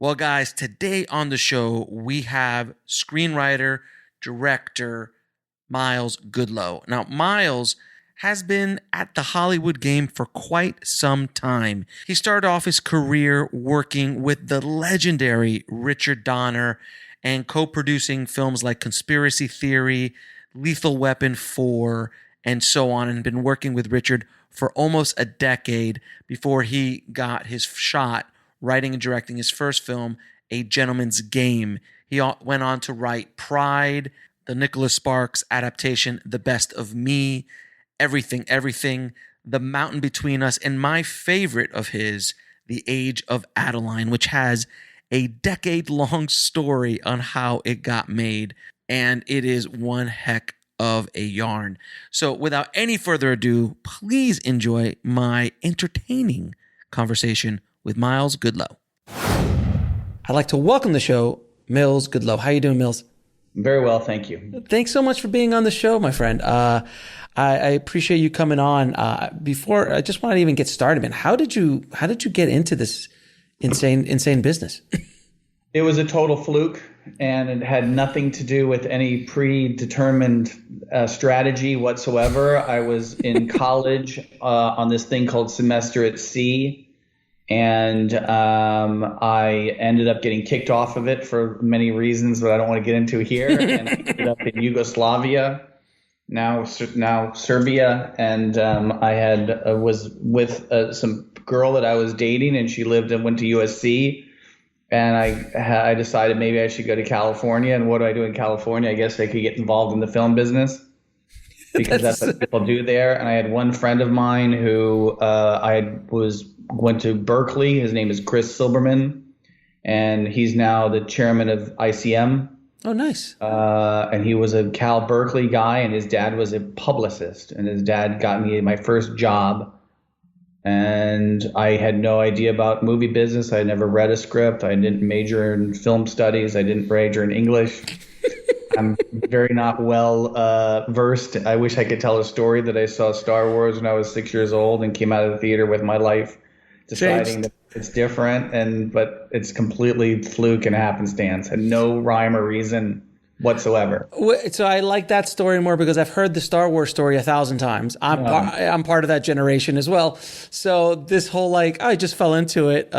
Well, guys, today on the show, we have screenwriter, director, Miles Goodloe. Now, Miles has been at the Hollywood game for quite some time. He started off his career working with the legendary Richard Donner and co-producing films like Conspiracy Theory, Lethal Weapon 4, and so on, and been working with Richard for almost a decade before he got his shot writing and directing his first film, A Gentleman's Game. He went on to write Pride, the Nicholas Sparks adaptation, The Best of Me, Everything, The Mountain Between Us, and my favorite of his, The Age of Adeline, which has a decade-long story on how it got made, and it is one heck of a yarn. So without any further ado, please enjoy my entertaining conversation with Miles Goodloe. I'd like to welcome to the show, Miles Goodloe. How you doing, Miles? Very well, thank you. Thanks so much for being on the show, my friend. I appreciate you coming on. Before I just want to even get started, man, how did you get into this insane business? It was a total fluke, and it had nothing to do with any predetermined strategy whatsoever. I was in college on this thing called semester at sea. And I ended up getting kicked off of it for many reasons that I don't want to get into here. And I ended up in Yugoslavia, now Serbia. And I was with some girl that I was dating, and she lived and went to USC. And I decided maybe I should go to California. And what do I do in California? I guess I could get involved in the film business, because that's what people do there. And I had one friend of mine who went to Berkeley. His name is Chris Silberman, and he's now the chairman of ICM. Oh, nice. And he was a Cal Berkeley guy, and his dad was a publicist, and his dad got me my first job. And I had no idea about movie business. I had never read a script. I didn't major in film studies. I didn't major in English. I'm very not well versed. I wish I could tell a story that I saw Star Wars when I was 6 years old and came out of the theater with my life deciding that it's different, but it's completely fluke and happenstance and no rhyme or reason whatsoever. So I like that story more because I've heard the Star Wars story 1,000 times. I'm part of that generation as well. So this whole I just fell into it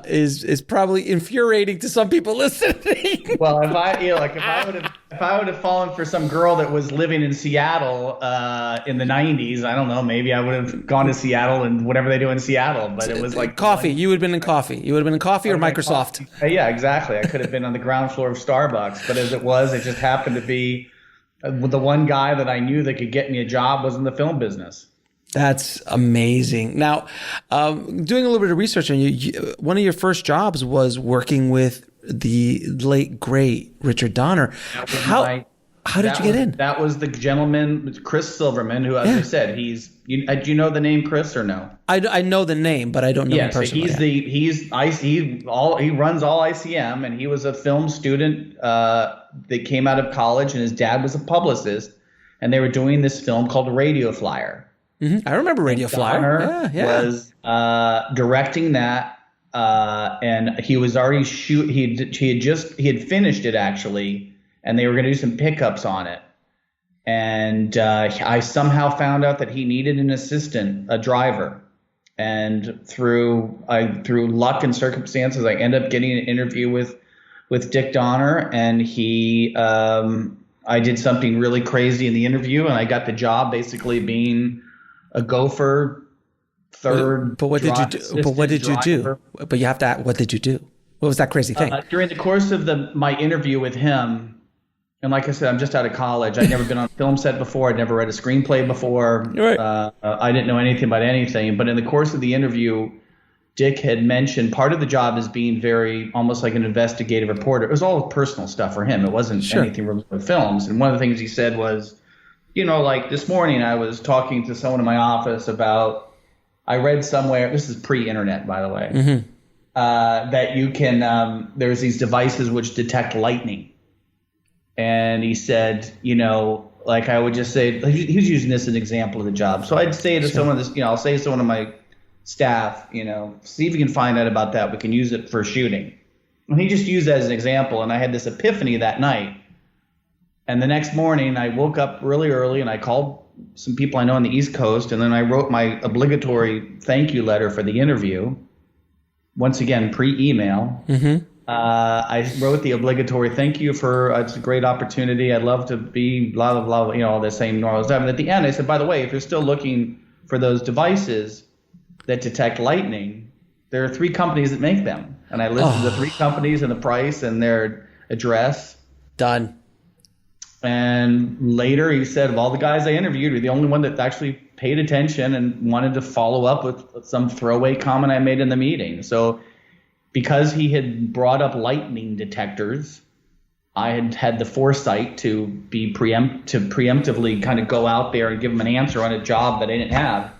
is probably infuriating to some people listening. Well, if I would have fallen for some girl that was living in Seattle in the 90s, I don't know, maybe I would have gone to Seattle and whatever they do in Seattle. But it was like coffee. You would have been in coffee. You would have been in coffee or Microsoft. Coffee. Yeah, exactly. I could have been on the ground floor of Starbucks, but as it was, it just happened to be the one guy that I knew that could get me a job was in the film business. That's amazing. Now, doing a little bit of research on you, one of your first jobs was working with the late great Richard Donner. How did you get in? That was the gentleman, Chris Silverman, who, as I said, do you know the name Chris or no? I know the name, but I don't know him personally. So he runs all ICM, and he was a film student that came out of college, and his dad was a publicist, and they were doing this film called Radio Flyer. Mm-hmm. I remember Radio Flyer. Was directing that, and he was already he had finished it actually, and they were going to do some pickups on it. And I somehow found out that he needed an assistant, a driver, and through luck and circumstances, I ended up getting an interview with Dick Donner, and I did something really crazy in the interview, and I got the job basically being a gopher, third. But what did you do? But what did you do? But you have to ask, what did you do? What was that crazy thing? During the course of my interview with him, and like I said, I'm just out of college. I'd never been on a film set before. I'd never read a screenplay before. Right. I didn't know anything about anything. But in the course of the interview, Dick had mentioned part of the job is being very almost like an investigative reporter. It was all personal stuff for him. It wasn't anything related to films. And one of the things he said was, like this morning I was talking to someone in my office about, I read somewhere, this is pre-internet, by the way, mm-hmm. That you can, there's these devices which detect lightning. And he said, like I would just say, he was using this as an example of the job. So I'd say to someone, I'll say to someone on my staff, see if you can find out about that. We can use it for shooting. And he just used that as an example. And I had this epiphany that night. And the next morning, I woke up really early and I called some people I know on the East Coast. And then I wrote my obligatory thank you letter for the interview. Once again, pre-email. Mm-hmm. I wrote the obligatory thank you for it's a great opportunity. I'd love to be blah, blah, blah, you know, all the same normal stuff. And at the end, I said, by the way, if you're still looking for those devices that detect lightning, there are 3 companies that make them. And I listed the 3 companies and the price and their address. Done. And later he said, of all the guys I interviewed, you're the only one that actually paid attention and wanted to follow up with some throwaway comment I made in the meeting. So because he had brought up lightning detectors, I had had the foresight to be preemptively kind of go out there and give him an answer on a job that I didn't have.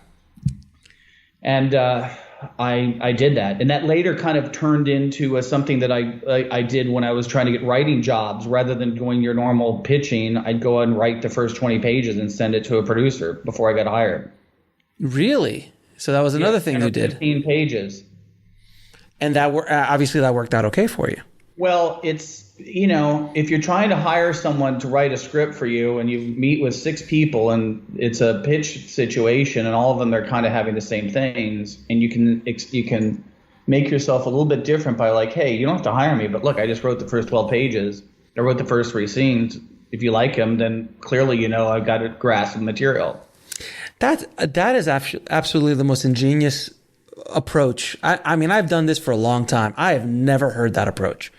And I did that. And that later kind of turned into something that I did when I was trying to get writing jobs. Rather than doing your normal pitching, I'd go and write the first 20 pages and send it to a producer before I got hired. Really? So that was another thing you did. 15 pages. And that obviously that worked out okay for you. Well, it's, you know, if you're trying to hire someone to write a script for you and you meet with 6 people and it's a pitch situation and all of them are kind of having the same things, and you can make yourself a little bit different by like, hey, you don't have to hire me, but look, I just wrote the first 12 pages. I wrote the first 3 scenes. If you like them, then clearly, you know, I've got a grasp of material. That is absolutely the most ingenious approach. I mean, I've done this for a long time. I have never heard that approach.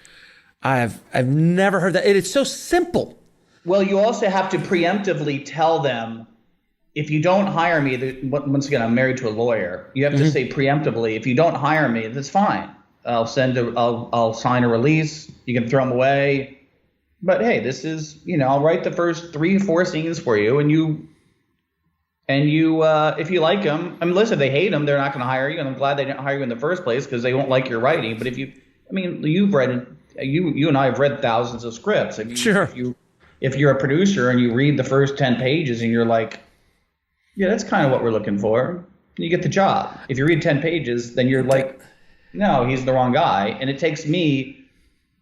I've never heard that. It is so simple. Well, you also have to preemptively tell them, if you don't hire me, once again, I'm married to a lawyer. You have to say preemptively, if you don't hire me, that's fine. I'll sign a release. You can throw them away. But hey, this is, you know, I'll write the first 3 or 4 scenes for you, and you, if you like them, I mean, listen, if they hate them, they're not going to hire you, and I'm glad they didn't hire you in the first place because they won't like your writing. But if you, I mean, you've read, you and I have read thousands of scripts. I mean, sure. If you're a producer and you read the first 10 pages and you're like, yeah, that's kind of what we're looking for, you get the job. If you read 10 pages, then you're like, no, he's the wrong guy. And it takes me,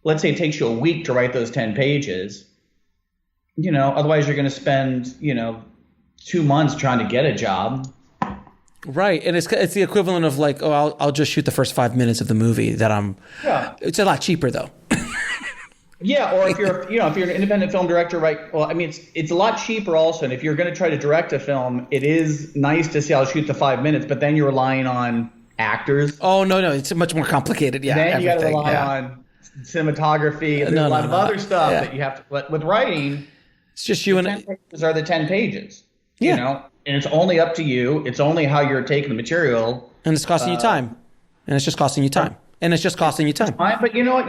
let's say it takes you a week to write those 10 pages, you know, otherwise you're going to spend, you know, 2 months trying to get a job. Right. And it's the equivalent of like, oh, I'll just shoot the first 5 minutes of the movie yeah. It's a lot cheaper though. Yeah, or if you're an independent film director, right? Well, I mean, it's a lot cheaper also. And if you're going to try to direct a film, it is nice to say I'll shoot the 5 minutes, but then you're relying on actors. Oh no, it's much more complicated. Yeah, then you got to rely on cinematography. There's a lot of other stuff that you have to. But with writing, it's just you and 10 pages are the 10 pages. Yeah. You know, and it's only up to you. It's only how you're taking the material. And it's costing you time. And it's just costing you time. And it's just costing you time. But you know what?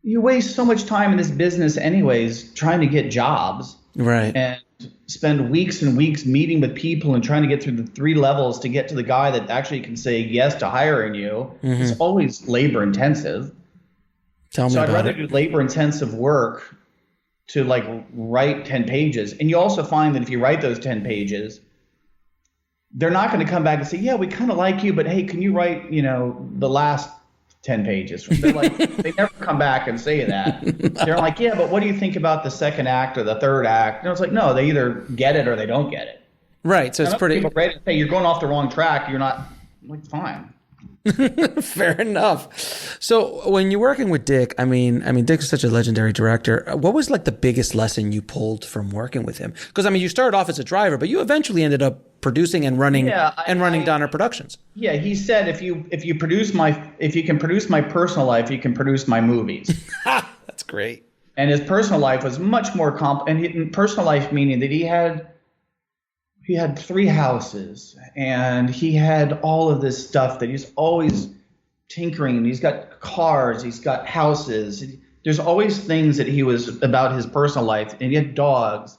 You waste so much time in this business anyways trying to get jobs. Right. And spend weeks and weeks meeting with people and trying to get through the 3 levels to get to the guy that actually can say yes to hiring you. Mm-hmm. It's always labor intensive. Tell me about it. So I'd rather do labor intensive work to like write 10 pages. And you also find that if you write those 10 pages, they're not going to come back and say, yeah, we kind of like you, but hey, can you write, you know, the last 10 pages? They're like, they never come back and say that. They're like, yeah, but what do you think about the second act or the third act? And it's like, no, they either get it or they don't get it. Right. So it's pretty. People ready to say you're going off the wrong track. You're not. I'm like, fine. Fair enough. So when you're working with Dick, I mean, Dick is such a legendary director. What was like the biggest lesson you pulled from working with him? Because I mean, you started off as a driver, but you eventually ended up producing and running Donner Productions. Yeah, he said if you can produce my personal life, you can produce my movies. That's great. And his personal life was much more and personal life meaning that he had 3 houses and he had all of this stuff that he's always tinkering. He's got cars, he's got houses. There's always things that he was about his personal life, and he had dogs,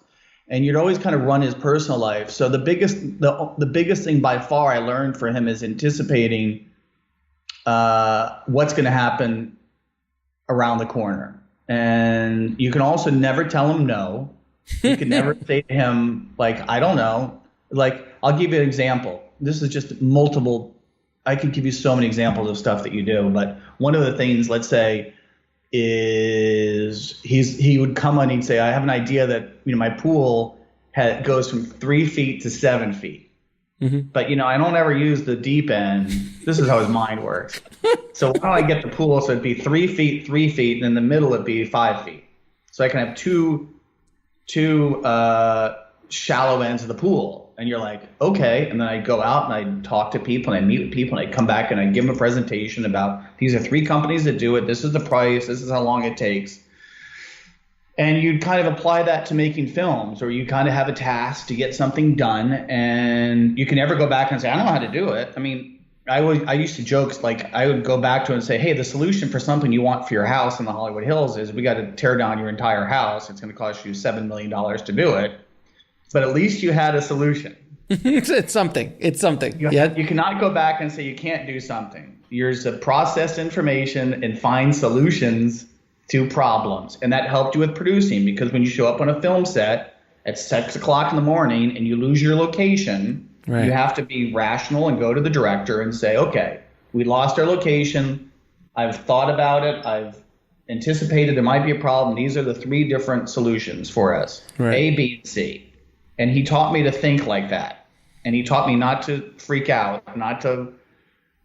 and you'd always kind of run his personal life. So the biggest thing by far I learned for him is anticipating what's going to happen around the corner. And you can also never tell him no. You can never say to him, like, I don't know. Like, I'll give you an example. This is just multiple I could give you so many examples of stuff that you do, but one of the things, let's say, is he would come on and he'd say, I have an idea that, my pool goes from 3 feet to 7 feet. Mm-hmm. But, I don't ever use the deep end. This is how his mind works. So why don't I get the pool so it'd be 3 feet, 3 feet, and in the middle it'd be 5 feet. So I can have two shallow ends of the pool. And you're like, okay. And then I go out and I talk to people and I meet with people and I come back and I give them a presentation about these are 3 companies that do it. This is the price. This is how long it takes. And you kind of apply that to making films, or you kind of have a task to get something done, and you can never go back and say, I don't know how to do it. I mean, I used to joke, like I would go back to it and say, hey, the solution for something you want for your house in the Hollywood Hills is we got to tear down your entire house. It's going to cost you $7 million to do it. But at least you had a solution. It's something. You cannot go back and say you can't do something. You're to process information and find solutions to problems. And that helped you with producing, because when you show up on a film set at 6 o'clock in the morning and you lose your location, right, you have to be rational and go to the director and say, okay, we lost our location. I've thought about it. I've anticipated there might be a problem. These are the 3 different solutions for us, right. A, B, and C. And he taught me to think like that. And he taught me not to freak out, not to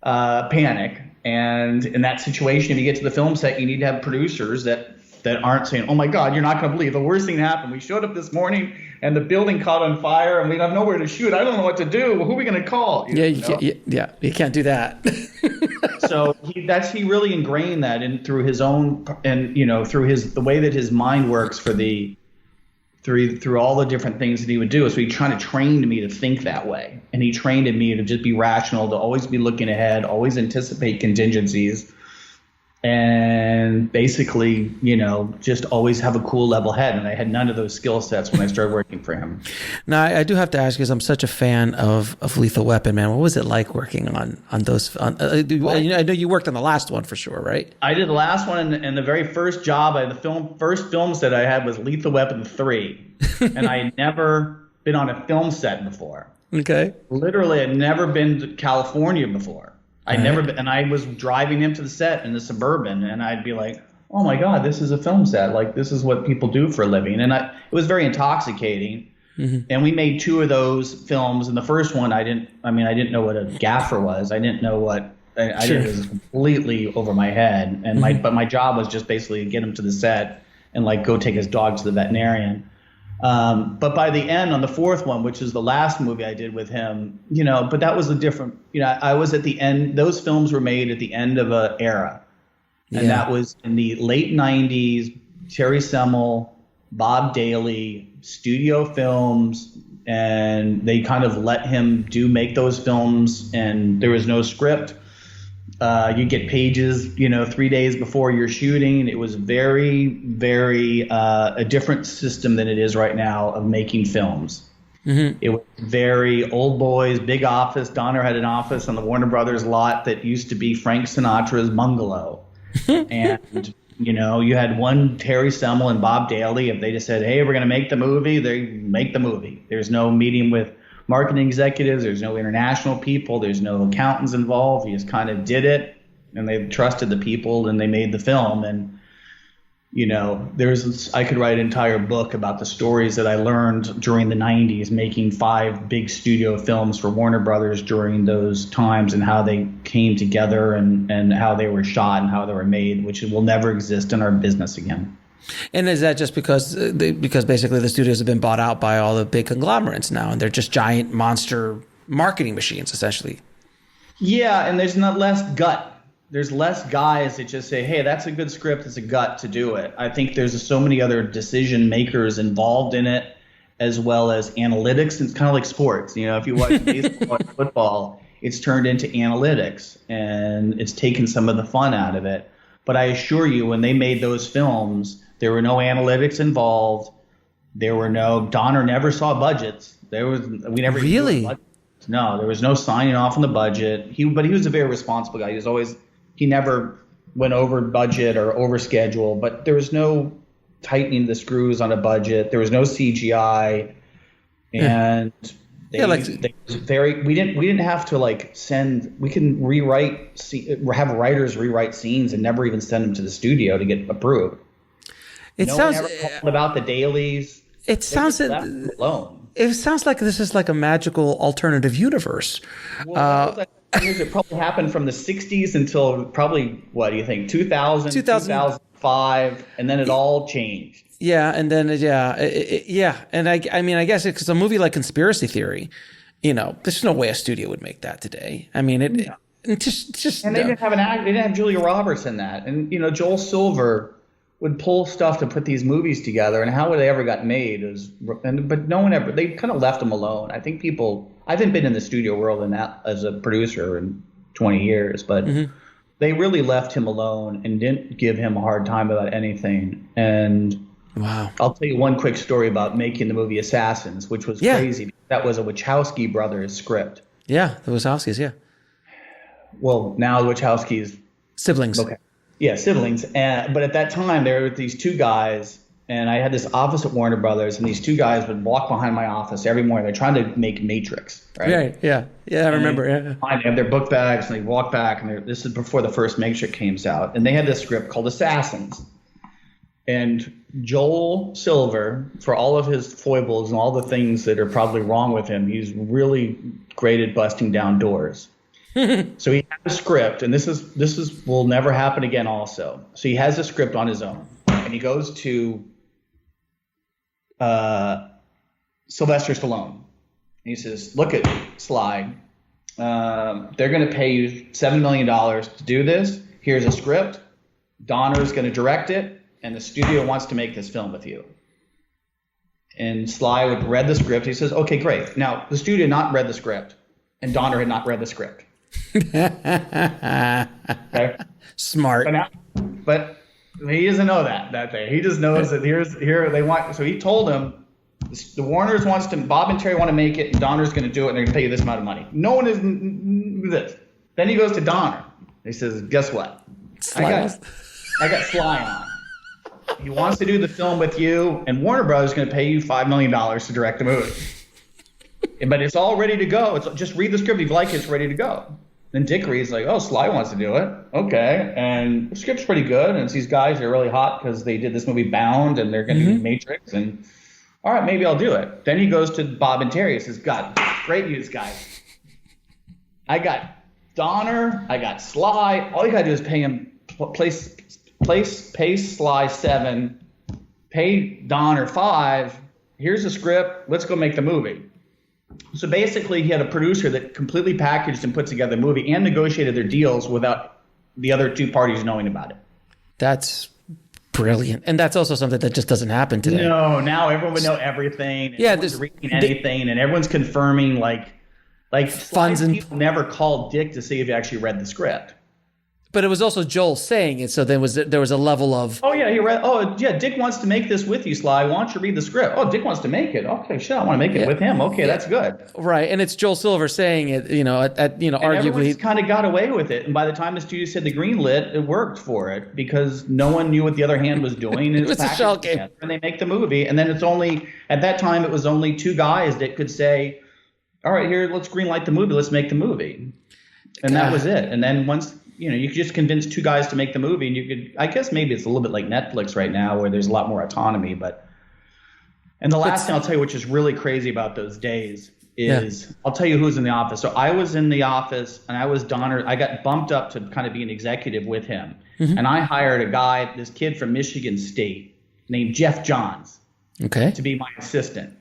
panic. And in that situation, if you get to the film set, you need to have producers that aren't saying, oh, my God, you're not going to believe the worst thing happened. We showed up this morning and the building caught on fire and we have nowhere to shoot. I don't know what to do. Who are we going to call? You can't do that. So he really ingrained that through his own and, through the way that his mind works through all the different things that he would do. So he tried to train me to think that way. And he trained me to just be rational, to always be looking ahead, always anticipate contingencies, and basically, just always have a cool level head. And I had none of those skill sets when I started working for him. Now, I do have to ask, because I'm such a fan of Lethal Weapon, man. What was it like working on those? I know you worked on the last one for sure, right? I did the last one, and the very first job, first film set I had was Lethal Weapon 3. And I had never been on a film set before. Okay. Literally, I'd never been to California before. I'd never been, and I was driving him to the set in the Suburban, and I'd be like, oh my God, this is a film set. Like, this is what people do for a living. And it was very intoxicating. Mm-hmm. And we made 2 of those films. And the first one, I didn't know what a gaffer was. I didn't know what, it was completely over my head. And but my job was just basically to get him to the set and like go take his dog to the veterinarian. But by the end, on the 4th one, which is the last movie I did with him, but that was a different, I was at the end. Those films were made at the end of an era. And that was in the late 90s, Terry Semel, Bob Daly, studio films. And they kind of let him make those films. And there was no script. You get pages, 3 days before you're shooting. It was very, very a different system than it is right now of making films. Mm-hmm. It was very old boys, big office. Donner had an office on the Warner Brothers lot that used to be Frank Sinatra's bungalow. And, you had one Terry Semel and Bob Daly. If they just said, hey, we're going to make the movie, they make the movie. There's no meeting with marketing executives, there's no international people, there's no accountants involved. He just kind of did it, and they trusted the people, and they made the film. And I could write an entire book about the stories that I learned during the 90s, making 5 big studio films for Warner Brothers during those times, and how they came together and how they were shot and how they were made, which will never exist in our business again. And is that just because basically the studios have been bought out by all the big conglomerates now, and they're just giant monster marketing machines, essentially? Yeah, and there's less gut. There's less guys that just say, hey, that's a good script, it's a gut to do it. I think there's so many other decision makers involved in it, as well as analytics. It's kind of like sports. If you watch baseball or football, it's turned into analytics, and it's taken some of the fun out of it. But I assure you, when they made those films, there were no analytics involved. Donner never saw budgets. We never really. No, there was no signing off on the budget. But he was a very responsible guy. He never went over budget or over schedule. But there was no tightening the screws on a budget. There was no CGI, and they we didn't have to like we can have writers rewrite scenes and never even send them to the studio to get approved. It sounds one ever called about the dailies. It sounds alone. It sounds like this is like a magical alternative universe. Well, it probably happened from the 60s until probably, what do you think, 2005, and then it all changed. Yeah, and then and I mean, I guess because a movie like Conspiracy Theory, there's no way a studio would make that today. I mean, it just and they didn't have Julia Roberts in that, and Joel Silver would pull stuff to put these movies together, and how they ever got made but no one ever. They kind of left them alone. I think I haven't been in the studio world in that as a producer in 20 years, but they really left him alone and didn't give him a hard time about anything. And wow, I'll tell you one quick story about making the movie Assassins, which was crazy. That was a Wachowski brothers script. Yeah, the Wachowskis. Yeah. Well, now the Wachowskis siblings. Okay. Yeah, siblings. But at that time, there were these two guys, and I had this office at Warner Brothers, and these two guys would walk behind my office every morning. They're trying to make Matrix, right? Right, yeah. Yeah, I remember. They have their book bags, and they walk back, and this is before the first Matrix came out. And they had this script called Assassins. And Joel Silver, for all of his foibles and all the things that are probably wrong with him, he's really great at busting down doors. So he had a script, and this will never happen again also. So he has a script on his own, and he goes to Sylvester Stallone. And he says, look at Sly. They're going to pay you $7 million to do this. Here's a script. Donner's going to direct it, and the studio wants to make this film with you. And Sly would read the script. He says, okay, great. Now, the studio had not read the script, and Donner had not read the script. Okay. Smart. But he doesn't know that day. He just knows that here they want. So he told him the Warners Bob and Terry want to make it, and Donner's going to do it, and they're going to pay you this amount of money. No one is this. Then he goes to Donner. He says, guess what? I got Sly on. He wants to do the film with you, and Warner Brothers is going to pay you $5 million to direct the movie. But it's all ready to go. It's just read the script. If you like it, it's ready to go. Then Dick reads like, oh, Sly wants to do it. Okay. And the script's pretty good. And it's these guys are really hot because they did this movie Bound, and they're going to do Matrix. And all right, maybe I'll do it. Then he goes to Bob and Terry and says, God, great news, guys. I got Donner. I got Sly. All you got to do is pay him, pay Sly $7, pay Donner $5. Here's the script. Let's go make the movie. So basically, he had a producer that completely packaged and put together the movie and negotiated their deals without the other two parties knowing about it. That's brilliant. And that's also something that just doesn't happen today. No, now everyone would know everything. And everyone's reading anything, and everyone's confirming like funds and people never called Dick to see if he actually read the script. But it was also Joel saying it, so there was a level of Dick wants to make this with you, Sly. Why don't you read the script? Oh, Dick wants to make it. Okay, shit, I want to make it with him. Okay, that's good. Right, and it's Joel Silver saying it. Arguably, everyone's kind of got away with it. And by the time the studio said the green lit, it worked for it because no one knew what the other hand was doing. And it was a shell game. And they make the movie, and then at that time it was only two guys that could say, "All right, here, let's green light the movie. Let's make the movie," and that was it. And then once. You could just convince two guys to make the movie, and you could. I guess maybe it's a little bit like Netflix right now, where there's a lot more autonomy. And the last thing I'll tell you, which is really crazy about those days, is I'll tell you who's in the office. So I was in the office, and I was Donner. I got bumped up to kind of be an executive with him, and I hired a guy, this kid from Michigan State, named Jeff Johns, to be my assistant.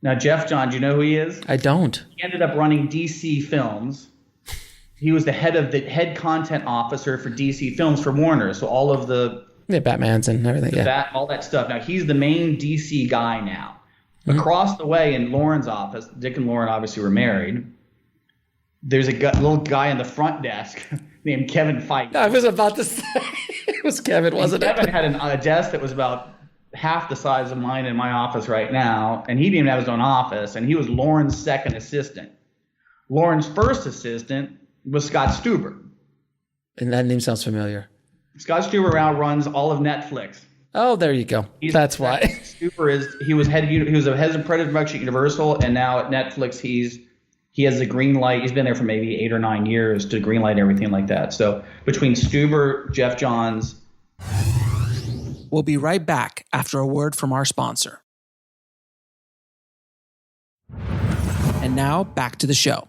Now, Jeff Johns, do you know who he is? I don't. He ended up running DC Films. He was the head content officer for DC Films for Warner. So all of the Batmans and everything, all that stuff. Now he's the main DC guy now. Across the way in Lauren's office, Dick and Lauren obviously were married. There's a little guy in the front desk named Kevin Feige. I was about to say it was Kevin, wasn't it? Kevin had a desk that was about half the size of mine in my office right now, and he didn't even have his own office. And he was Lauren's second assistant. Lauren's first assistant was Scott Stuber. And that name sounds familiar. Scott Stuber now runs all of Netflix. Oh, there you go. That's why. Stuber he was a head of production at Universal, and now at Netflix he's he has the green light. He's been there for maybe 8 or 9 years to green light everything like that. So between Stuber, Jeff Johns. We'll be right back after a word from our sponsor. And now back to the show.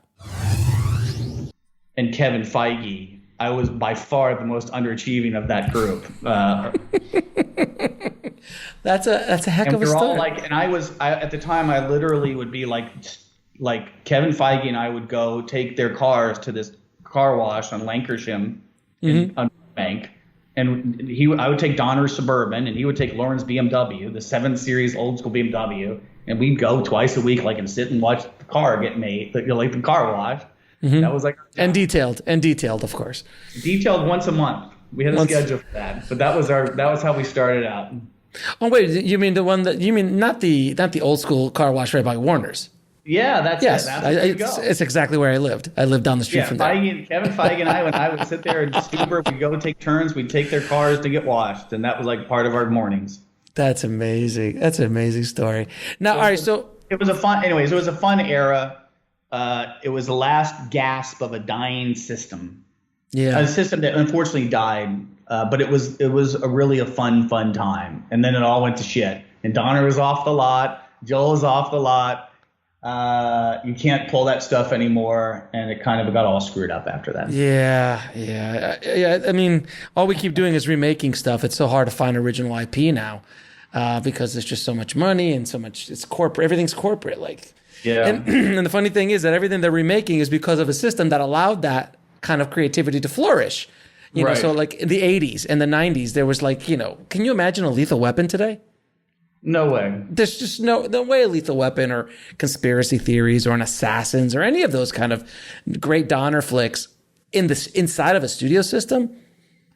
And Kevin Feige, I was by far the most underachieving of that group. That's a heck of a story. At the time, I literally would be like Kevin Feige and I would go take their cars to this car wash on Lancashire on Bank, and I would take Donner's Suburban, and he would take Lauren's BMW, the 7 Series old school BMW, and we'd go twice a week, and sit and watch the car get made, the car wash. Mm-hmm. That was and detailed, of course. Detailed once a month. We had a schedule for that, but that was how we started out. Oh wait, you mean not the old school car wash right by Warner's? Yeah, that's yes. It. That's it's exactly where I lived. I lived down the street from there. Kevin Feige and I would sit there and Stuber, we'd go take turns. We'd take their cars to get washed, and that was part of our mornings. That's amazing. That's an amazing story. Now, all right, so it was a fun era. It was the last gasp of a dying system. Yeah, a system that unfortunately died. But it was a really fun time, and then it all went to shit. And Donner was off the lot. Joel was off the lot. You can't pull that stuff anymore, and it kind of got all screwed up after that. Yeah. I mean, all we keep doing is remaking stuff. It's so hard to find original IP now because there's just so much money and so much. It's corporate. Everything's corporate. Yeah. And the funny thing is that everything they're remaking is because of a system that allowed that kind of creativity to flourish. You know, so in the 80s and the 90s, there was can you imagine a Lethal Weapon today? No way. There's just no way a Lethal Weapon or conspiracy theories or an Assassins or any of those kind of great Donner flicks inside of a studio system.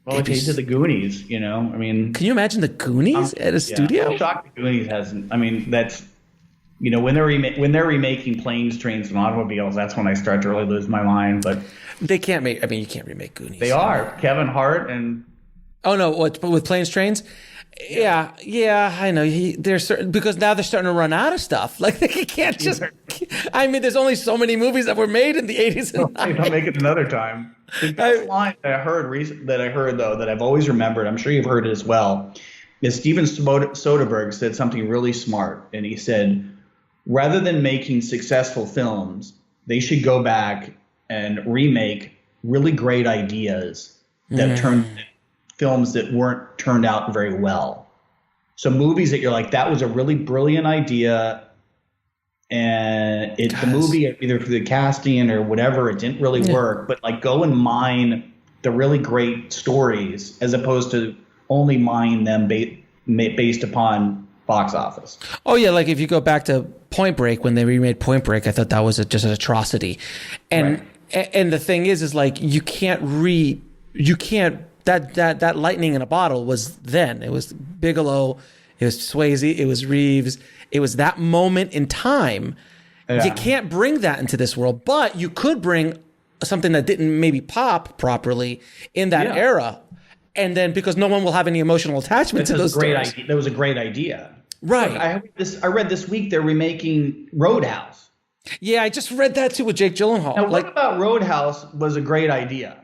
Well, it did the Goonies, I mean. Can you imagine the Goonies at a studio? I'm shocked the Goonies hasn't. I mean, that's, when they're remaking Planes, Trains, and Automobiles, that's when I start to really lose my mind, but. They can't make. I mean, you can't remake Goonies. They are Kevin Hart and. Oh no! What with Planes, Trains? Yeah, I know. They're certain because now they're starting to run out of stuff. They can't just. I mean, there's only so many movies that were made in the 80s and 90s. I'll make it another time. The best line that I heard though that I've always remembered. I'm sure you've heard it as well. Is Steven Soderbergh said something really smart, and he said, rather than making successful films, they should go back and remake really great ideas that turned films that weren't turned out very well. So movies that you're that was a really brilliant idea, and the movie, either for the casting or whatever, it didn't really work, but go and mine the really great stories as opposed to only mine them based upon box office. Oh yeah, like if you go back to Point Break, when they remade Point Break, I thought that was just an atrocity. And and the thing is like you can't that lightning in a bottle was then. It was Bigelow, it was Swayze, it was Reeves. It was that moment in time. Yeah. You can't bring that into this world, but you could bring something that didn't maybe pop properly in that era. And then because no one will have any emotional attachment to those stories. That was a great idea. Right. Look, I read this week they're remaking Roadhouse. Yeah, I just read that too with Jake Gyllenhaal. Now, what about Roadhouse was a great idea?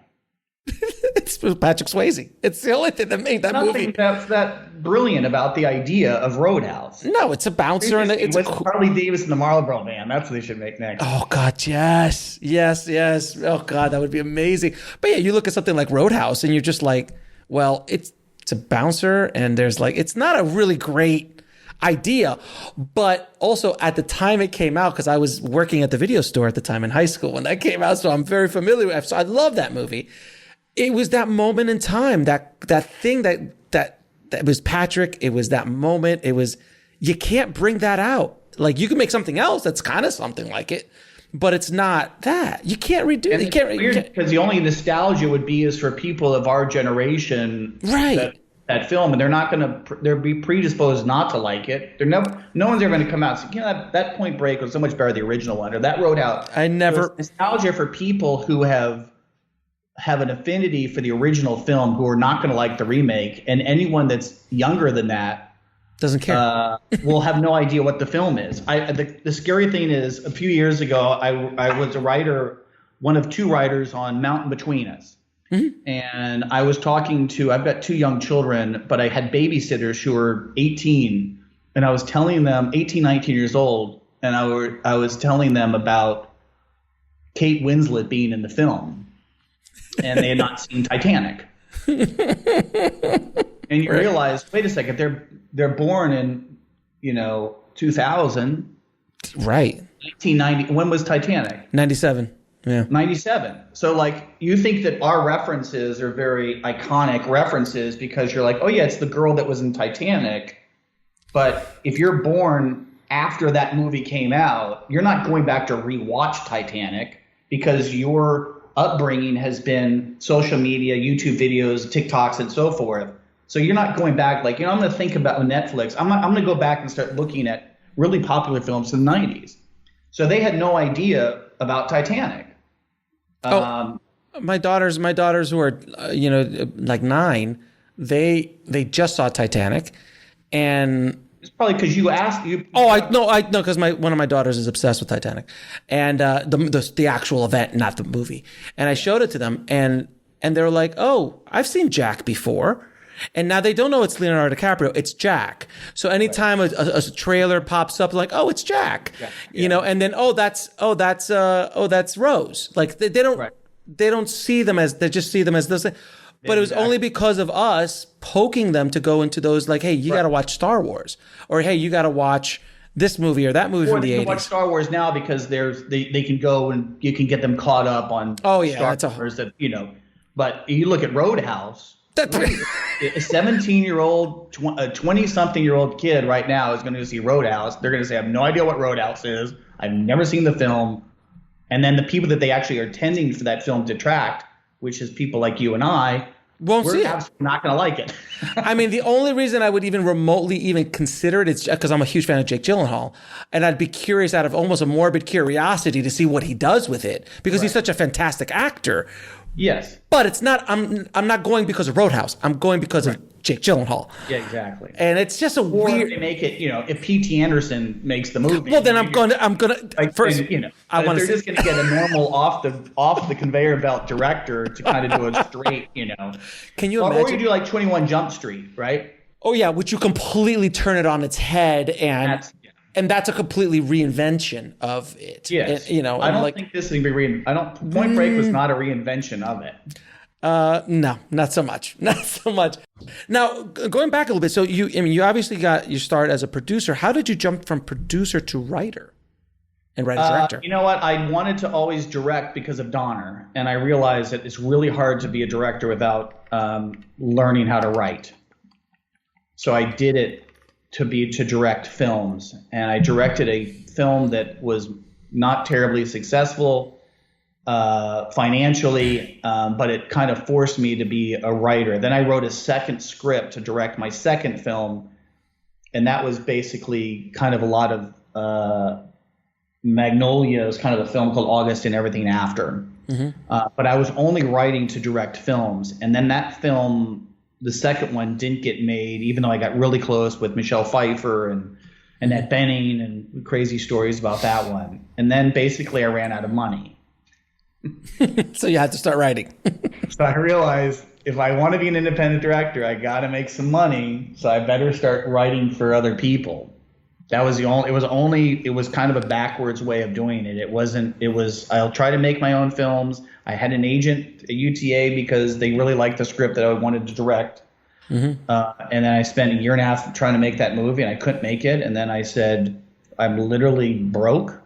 It's Patrick Swayze. It's the only thing that made that movie. That's that brilliant about the idea of Roadhouse. No, it's a bouncer and it's Harley Davis and the Marlboro Man. That's what they should make next. Oh God, yes. Oh God, that would be amazing. But yeah, you look at something like Roadhouse and you're just like, well, it's a bouncer and there's it's not a really great idea, but also at the time it came out, because I was working at the video store at the time in high school when that came out, so I'm very familiar with it. So I love that movie. It was that moment in time, that thing that was Patrick. It was that moment. It was, you can't bring that out. Like you can make something else that's kind of something like it, but it's not that. You can't redo it. You can't, because the only nostalgia would be is for people of our generation, right? That film, and they're not going to. They'll be predisposed not to like it. No one's ever going to come out and say, that Point Break was so much better than the original one, or that Roadhouse. Nostalgia for people who have an affinity for the original film, who are not going to like the remake, and anyone that's younger than that Doesn't care. Will have no idea what the film is. The scary thing is, a few years ago, I was a writer, one of two writers on Mountain Between Us. Mm-hmm. And I was talking to, I've got two young children, but I had babysitters who were 18, and I was telling them, 18, 19 years old, and I was telling them about Kate Winslet being in the film, and they had not seen Titanic. And you realize, wait a second, they're born in, 2000. Right. 1990. When was Titanic? 97. Yeah. 97. So you think that our references are very iconic references because you're like, oh yeah, it's the girl that was in Titanic. But if you're born after that movie came out, you're not going back to rewatch Titanic because your upbringing has been social media, YouTube videos, TikToks, and so forth. So you're not going back I'm going to think about Netflix. I'm going to go back and start looking at really popular films in the 90s. So they had no idea about Titanic. My daughters who are 9, they just saw Titanic, and it's probably because you asked you. Oh, I know because one of my daughters is obsessed with Titanic, and the actual event, not the movie. And I showed it to them, and they were like, "Oh, I've seen Jack before." And now they don't know it's Leonardo DiCaprio. It's Jack. So anytime a trailer pops up, like, oh, it's Jack, yeah. And then that's Rose. Like they don't see them as, they just see them as those. But it was only because of us poking them to go into those, like, hey, you got to watch Star Wars, or hey, you got to watch this movie or that movie from the 80s. They can watch Star Wars now because they can go and you can get them caught up on Star Wars But you look at Roadhouse. A 17-year-old, a 20-something-year-old kid right now is going to see Roadhouse. They're going to say, I have no idea what Roadhouse is. I've never seen the film. And then the people that they actually are tending for that film to attract, which is people like you and I, we're not going to like it. I mean, the only reason I would even remotely even consider it is because I'm a huge fan of Jake Gyllenhaal. And I'd be curious out of almost a morbid curiosity to see what he does with it because he's such a fantastic actor. Yes. But it's not, I'm not going because of Roadhouse. I'm going because of Jake Gyllenhaal. Yeah, exactly. And it's just weird. They make it, if P.T. Anderson makes the movie. Well, then I'm gonna first. I want to. They're just gonna get a normal off the conveyor belt director to kind of do a straight, Can you imagine? Or you do like 21 Jump Street, right? Oh yeah, which you completely turn it on its head and that's a completely reinvention of it. Yes. And, I don't think this is going to be Point Break was not a reinvention of it. No, not so much. Not so much. Now, going back a little bit, so you obviously got your start as a producer. How did you jump from producer to writer and writer-director? You know what? I wanted to always direct because of Donner, and I realized that it's really hard to be a director without learning how to write. So I did it to direct films, and I directed a film that was not terribly successful financially, but it kind of forced me to be a writer. Then I wrote a second script to direct my second film, and that was basically kind of a lot of Magnolia is kind of a film called August and Everything After. Mm-hmm. But I was only writing to direct films, and then that film, the second one, didn't get made, even though I got really close with Michelle Pfeiffer and Annette Bening and crazy stories about that one. And then basically I ran out of money. So you had to start writing. So I realized if I want to be an independent director, I got to make some money. So I better start writing for other people. That was it was kind of a backwards way of doing it. I'll try to make my own films. I had an agent at UTA because they really liked the script that I wanted to direct. Mm-hmm. And then I spent a year and a half trying to make that movie, and I couldn't make it. And then I said, I'm literally broke.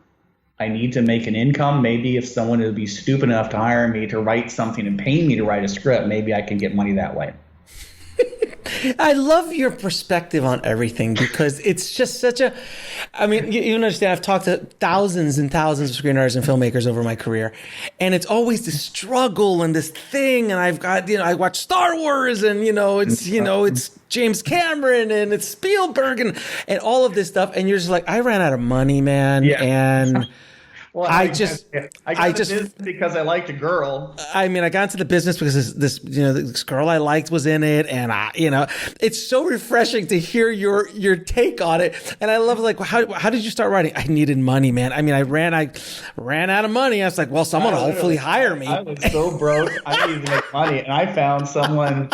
I need to make an income. Maybe if someone would be stupid enough to hire me to write something and pay me to write a script, maybe I can get money that way. I love your perspective on everything because it's just you understand, I've talked to thousands and thousands of screenwriters and filmmakers over my career, and it's always this struggle and this thing, and I've got, I watch Star Wars and, it's James Cameron and it's Spielberg and all of this stuff, and you're just like, I ran out of money, man. Yeah. And Well, I got this because I liked a girl. I mean, I got into the business because this girl I liked was in it, and it's so refreshing to hear your take on it. And I love, like, how did you start writing? I needed money, man. I mean, I ran out of money. I was like, well, someone will hopefully hire me. I was so broke. I needed to make money, and I found someone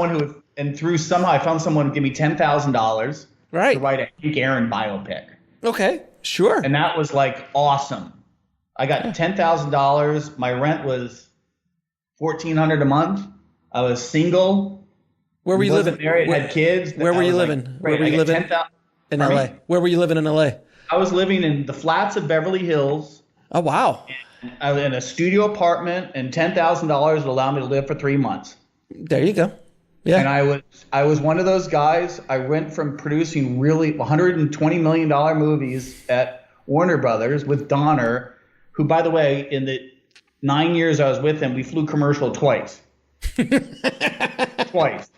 who, and through somehow I found someone to give me $10,000 to write a Hank Aaron biopic. Okay, sure. And that was like awesome. I got $10,000. My rent was $1,400 a month. I was single. Where were you living? Married, had kids. Where were you living? Where were you living? In LA. Where were you living in LA? I was living in the flats of Beverly Hills. Oh, wow. I was in a studio apartment, and $10,000 would allow me to live for 3 months. There you go. Yeah. And I was one of those guys. I went from producing really $120 million movies at Warner Brothers with Donner, who, by the way, in the 9 years I was with him, we flew commercial twice. Twice.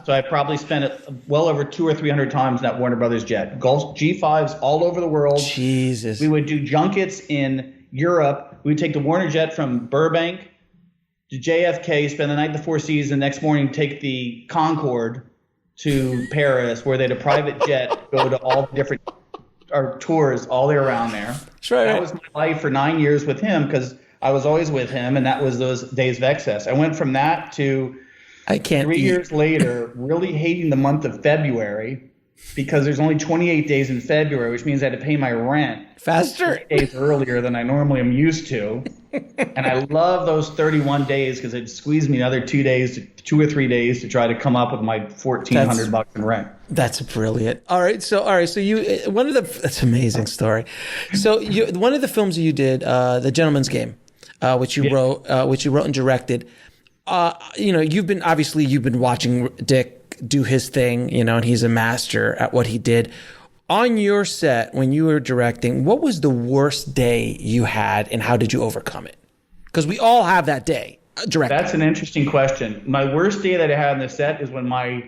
So I probably spent it well over 200 or 300 times in that Warner Brothers jet. Gulf G5s all over the world. Jesus. We would do junkets in Europe. We would take the Warner jet from Burbank to JFK, spend the night at the Four Seasons, the next morning take the Concorde to Paris, where they had a private jet go to all the different tours all the way around there. Sure. That was my life for 9 years with him, because I was always with him, and that was those days of excess. I went from that to 3 years later really hating the month of February, because there's only 28 days in February, which means I had to pay my rent faster 3 days earlier than I normally am used to. And I love those 31 days because it squeezed me another 2 or 3 days to try to come up with my $1,400 in rent. That's brilliant. All right. So you, that's an amazing story. So one of the films you did, The Gentleman's Game, which you wrote and directed, you've been watching Dick do his thing, and he's a master at what he did. On your set, when you were directing, what was the worst day you had, and how did you overcome it? Because we all have that day directing. That's an interesting question. My worst day that I had on the set is when my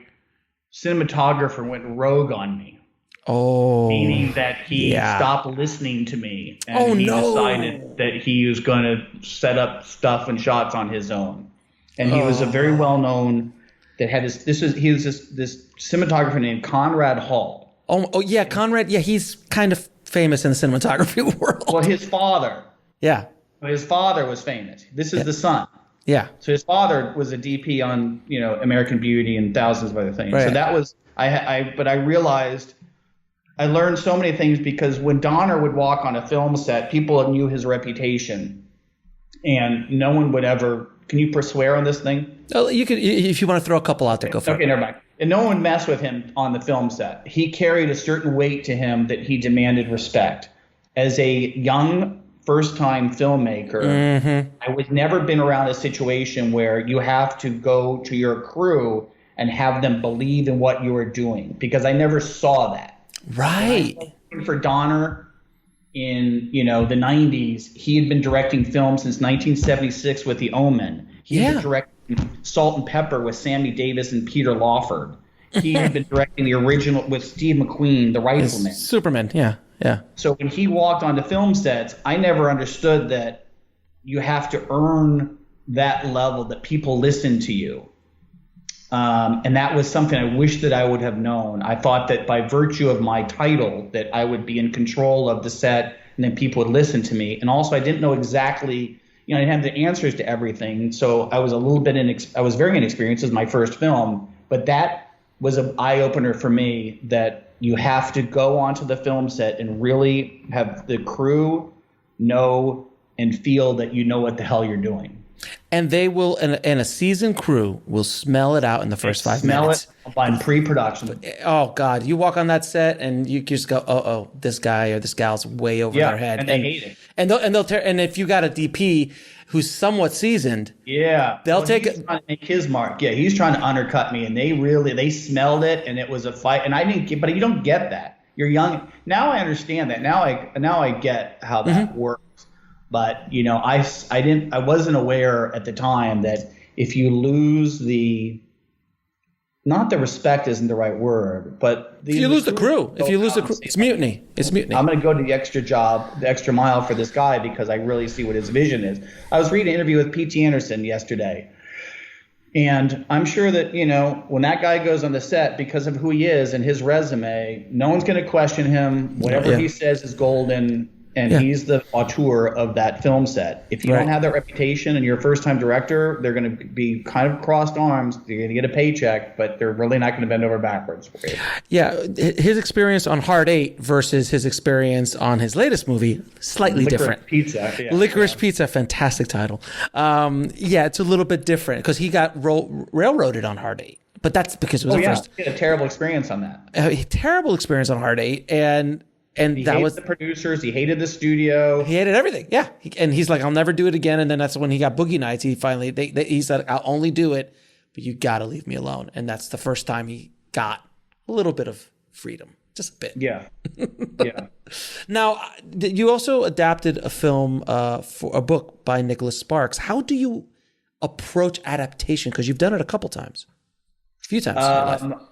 cinematographer went rogue on me. Oh. Meaning that he stopped listening to me. And he decided that he was going to set up stuff and shots on his own. And he was a very well-known, that had this cinematographer named Conrad Hall. Oh yeah, Conrad. Yeah, he's kind of famous in the cinematography world. Well, his father. Yeah. His father was famous. This is the son. Yeah. So his father was a DP on, American Beauty and thousands of other things. Right. So that was but I realized I learned so many things, because when Donner would walk on a film set, people knew his reputation, and no one would ever. Can you swear on this thing? Oh, you could, if you want to throw a couple out there, go for it. Okay, never mind. And no one would mess with him on the film set. He carried a certain weight to him that he demanded respect. As a young first-time filmmaker, I was never been around a situation where you have to go to your crew and have them believe in what you were doing, because I never saw that. Right. For Donner in the 90s, he had been directing films since 1976 with The Omen. He had been directing Salt and Pepper with Sammy Davis and Peter Lawford. He had been directing the original with Steve McQueen, The Rifleman. Superman, yeah. So when he walked onto film sets, I never understood that you have to earn that level, that people listen to you. And that was something I wish that I would have known. I thought that by virtue of my title that I would be in control of the set, and then people would listen to me. And also I didn't know exactly, I didn't have the answers to everything. So I was a little bit I was very inexperienced. It was my first film, but that was an eye-opener for me, that you have to go onto the film set and really have the crew know and feel that you know what the hell you're doing. And they will, and a seasoned crew will smell it out in the first 5 minutes. Smell it by pre-production. Oh God, you walk on that set and you just go, oh, this guy or this gal's way over their head, and they hate it. And they'll tear. And if you got a DP who's somewhat seasoned, they'll take it. Trying to make his mark. Yeah, he's trying to undercut me, and they smelled it, and it was a fight. And I didn't get, but you don't get that. You're young. Now I understand that. Now I get how that works. But I wasn't aware at the time that if you lose not the respect isn't the right word, but if you lose the crew, it's mutiny. It's mutiny. I'm going to go to the extra mile for this guy because I really see what his vision is. I was reading an interview with P.T. Anderson yesterday, and I'm sure that, when that guy goes on the set, because of who he is and his resume, no one's going to question him. Whatever he says is golden. And he's the auteur of that film set. If you don't have that reputation and you're a first-time director, they're going to be kind of crossed arms. You're going to get a paycheck, but they're really not going to bend over backwards for you. Yeah, his experience on Hard Eight versus his experience on his latest movie, slightly different. Licorice Pizza, fantastic title. It's a little bit different because he got railroaded on Hard Eight. But that's because it was first. He had a terrible experience on that. Terrible experience on Hard Eight, and he hated the producers. He hated the studio. He hated everything. Yeah. And he's like, I'll never do it again. And then that's when he got Boogie Nights. He finally, he said, I'll only do it, but you got to leave me alone. And that's the first time he got a little bit of freedom, just a bit. Yeah. Yeah. Now, you also adapted a film for a book by Nicholas Sparks. How do you approach adaptation? Because you've done it a couple times, a few times in your life.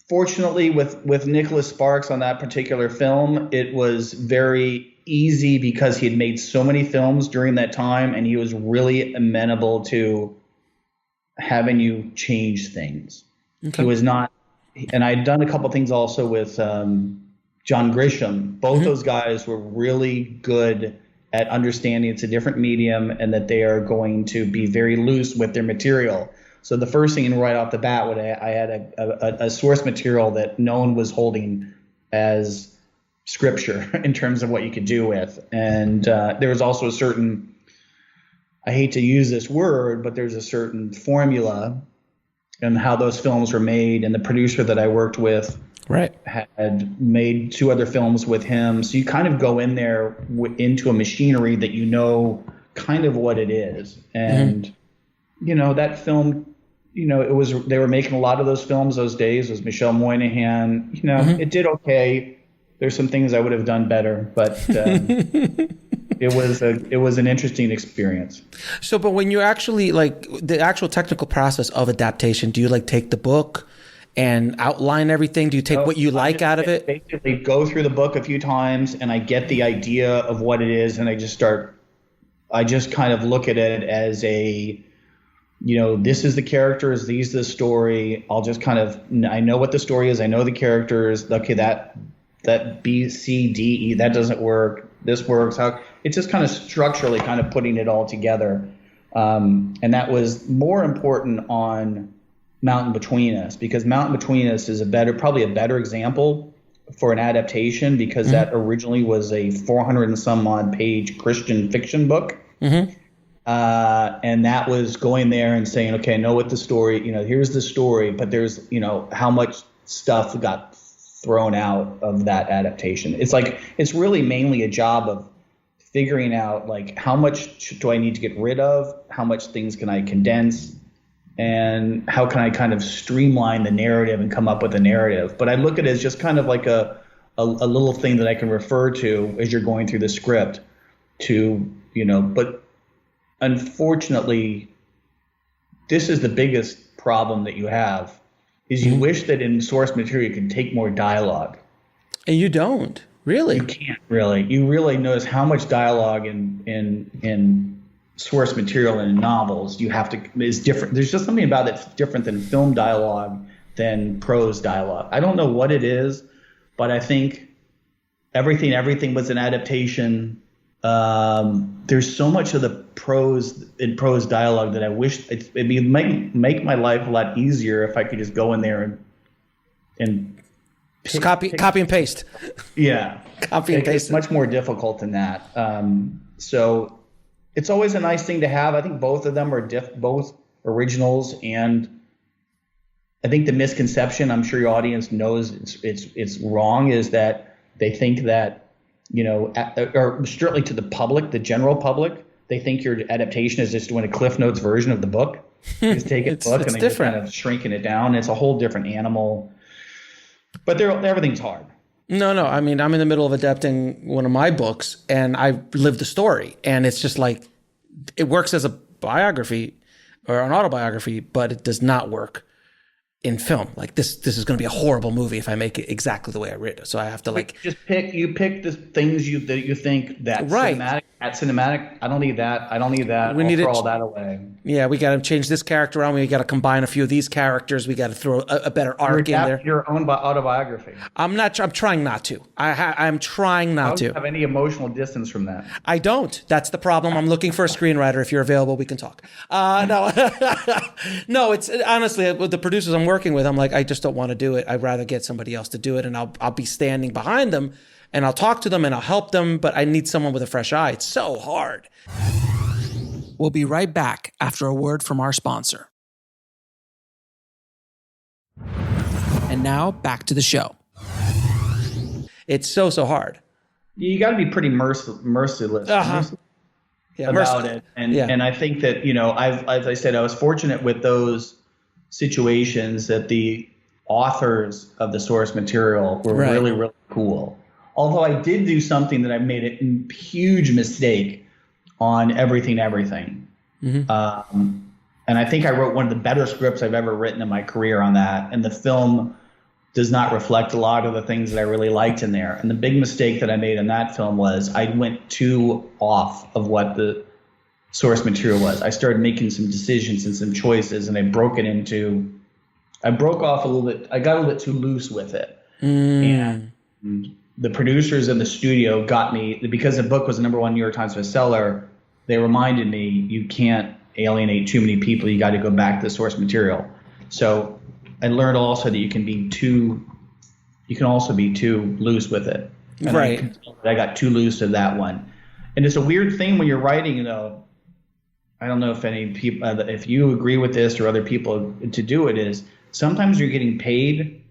Fortunately, with Nicholas Sparks on that particular film, it was very easy because he had made so many films during that time, and he was really amenable to having you change things. Okay. He was not, and I had done a couple things also with John Grisham. Both those guys were really good at understanding it's a different medium and that they are going to be very loose with their material. So the first thing right off the bat, I had a source material that no one was holding as scripture in terms of what you could do with. And there was also a certain, I hate to use this word, but there's a certain formula in how those films were made. And the producer that I worked with had made 2 other films with him. So you kind of go in there into a machinery that you know kind of what it is. And that film, they were making a lot of those films those days. It was Michelle Moynihan. It did okay. There's some things I would have done better, but it was an interesting experience. So, but when you actually the actual technical process of adaptation, do you take the book and outline everything? Do you take what you like out of it? Basically, go through the book a few times, and I get the idea of what it is, and I just kind of look at it as a, this is the characters, these the story. I'll just I know what the story is. I know the characters. Okay, that B, C, D, E, that doesn't work. This works. It's just kind of structurally kind of putting it all together. And that was more important on Mountain Between Us, because Mountain Between Us is probably a better example for an adaptation, because that originally was a 400 and some odd page Christian fiction book. And that was going there and saying, okay, I know what the story, here's the story, but there's, how much stuff got thrown out of that adaptation. It's really mainly a job of figuring out how much do I need to get rid of, how much things can I condense, and how can I kind of streamline the narrative and come up with a narrative. But I look at it as just kind of like a little thing that I can refer to as you're going through the script but unfortunately, this is the biggest problem that you have, is you wish that in source material you could take more dialogue. And you don't, really. You can't really. You really notice how much dialogue in source material and in novels is different. There's just something about it that's different than film dialogue than prose dialogue. I don't know what it is, but I think everything was an adaptation. There's so much of the prose dialogue that I wish it'd make my life a lot easier if I could just go in there and just copy and paste. Yeah, copy and paste. It's much more difficult than that. So it's always a nice thing to have. I think both of them are both originals, and I think the misconception, I'm sure your audience knows it's wrong, is that they think that, or certainly to the public, the general public, they think your adaptation is just doing a Cliff Notes version of the book. You just take a book and just kind of shrinking it down. It's a whole different animal. But everything's hard. No. I mean, I'm in the middle of adapting one of my books, and I live the story. And it's just it works as a biography or an autobiography, but it does not work in film. Like this is going to be a horrible movie if I make it exactly the way I wrote it. So I have to just pick the things that you think that's cinematic. At cinematic, I don't need that. We need to throw all that away. Yeah, we got to change this character around. We got to combine a few of these characters. We got to throw a better arc in there. Your own autobiography. I'm trying not to. I'm trying not to. I don't have any emotional distance from that. I don't. That's the problem. I'm looking for a screenwriter. If you're available, we can talk. No, no. It's honestly with the producers I'm working with. I'm like, I just don't want to do it. I'd rather get somebody else to do it, and I'll be standing behind them. And I'll talk to them and I'll help them, but I need someone with a fresh eye. It's so hard. We'll be right back after a word from our sponsor. And now back to the show. It's so hard. You got to be pretty merciless about it. And I think that, as I said, I was fortunate with those situations that the authors of the source material were really, really cool. Although I did do something that I made a huge mistake on Everything. Mm-hmm. And I think I wrote one of the better scripts I've ever written in my career on that. And the film does not reflect a lot of the things that I really liked in there. And the big mistake that I made in that film was I went too off of what the source material was. I started making some decisions and some choices, and I broke off a little bit. I got a little bit too loose with it. And the producers in the studio got me, because the book was the #1 New York Times bestseller, they reminded me, you can't alienate too many people. You got to go back to the source material. So I learned also that you can also be too loose with it. And I got too loose to that one. And it's a weird thing when you're writing, I don't know if any people, if you agree with this or other people to do it, is sometimes you're getting paid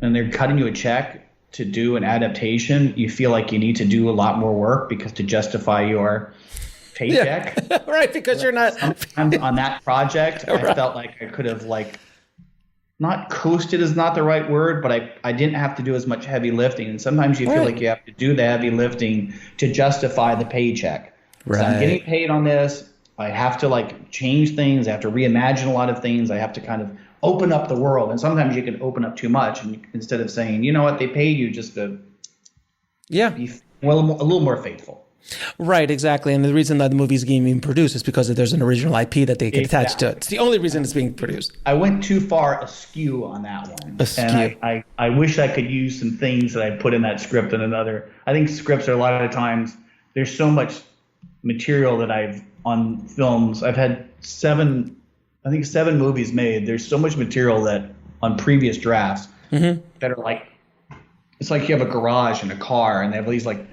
and they're cutting you a check to do an adaptation. You feel like you need to do a lot more work because to justify your paycheck. Yeah. Right, because you're not. Sometimes on that project, I felt like I could have not coasted is not the right word, but I didn't have to do as much heavy lifting. And sometimes you feel like you have to do the heavy lifting to justify the paycheck. Right. So I'm getting paid on this. I have to change things. I have to reimagine a lot of things. I have to kind of open up the world. And sometimes you can open up too much, and instead of saying, you know what, they paid you just to be a little more faithful. Right, exactly. And the reason that the movie's being produced is because there's an original IP that they can attach to it. It's the only reason it's being produced. I went too far askew on that one. And I wish I could use some things that I put in that script in another. I think scripts are a lot of times, there's so much material that on films. I've had 7 movies made. There's so much material that on previous drafts that are it's like you have a garage in a car and they have these parts.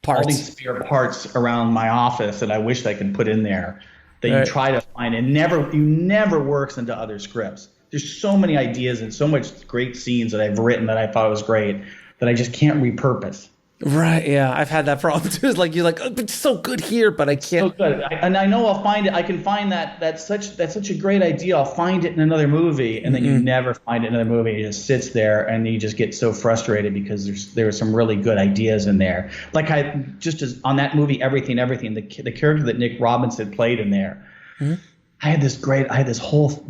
All these spare parts around my office that I wish I could put in there that you try to find and never works into other scripts. There's so many ideas and so much great scenes that I've written that I thought was great that I just can't repurpose. Right, yeah, I've had that problem too. It's you're oh, it's so good here, but I can't. So good, and I know I'll find it. I can find that's such a great idea. I'll find it in another movie, and then you never find it in another movie. It just sits there, and you just get so frustrated because there are some really good ideas in there. On that movie, Everything, the character that Nick Robinson played in there. Mm-hmm. I had this whole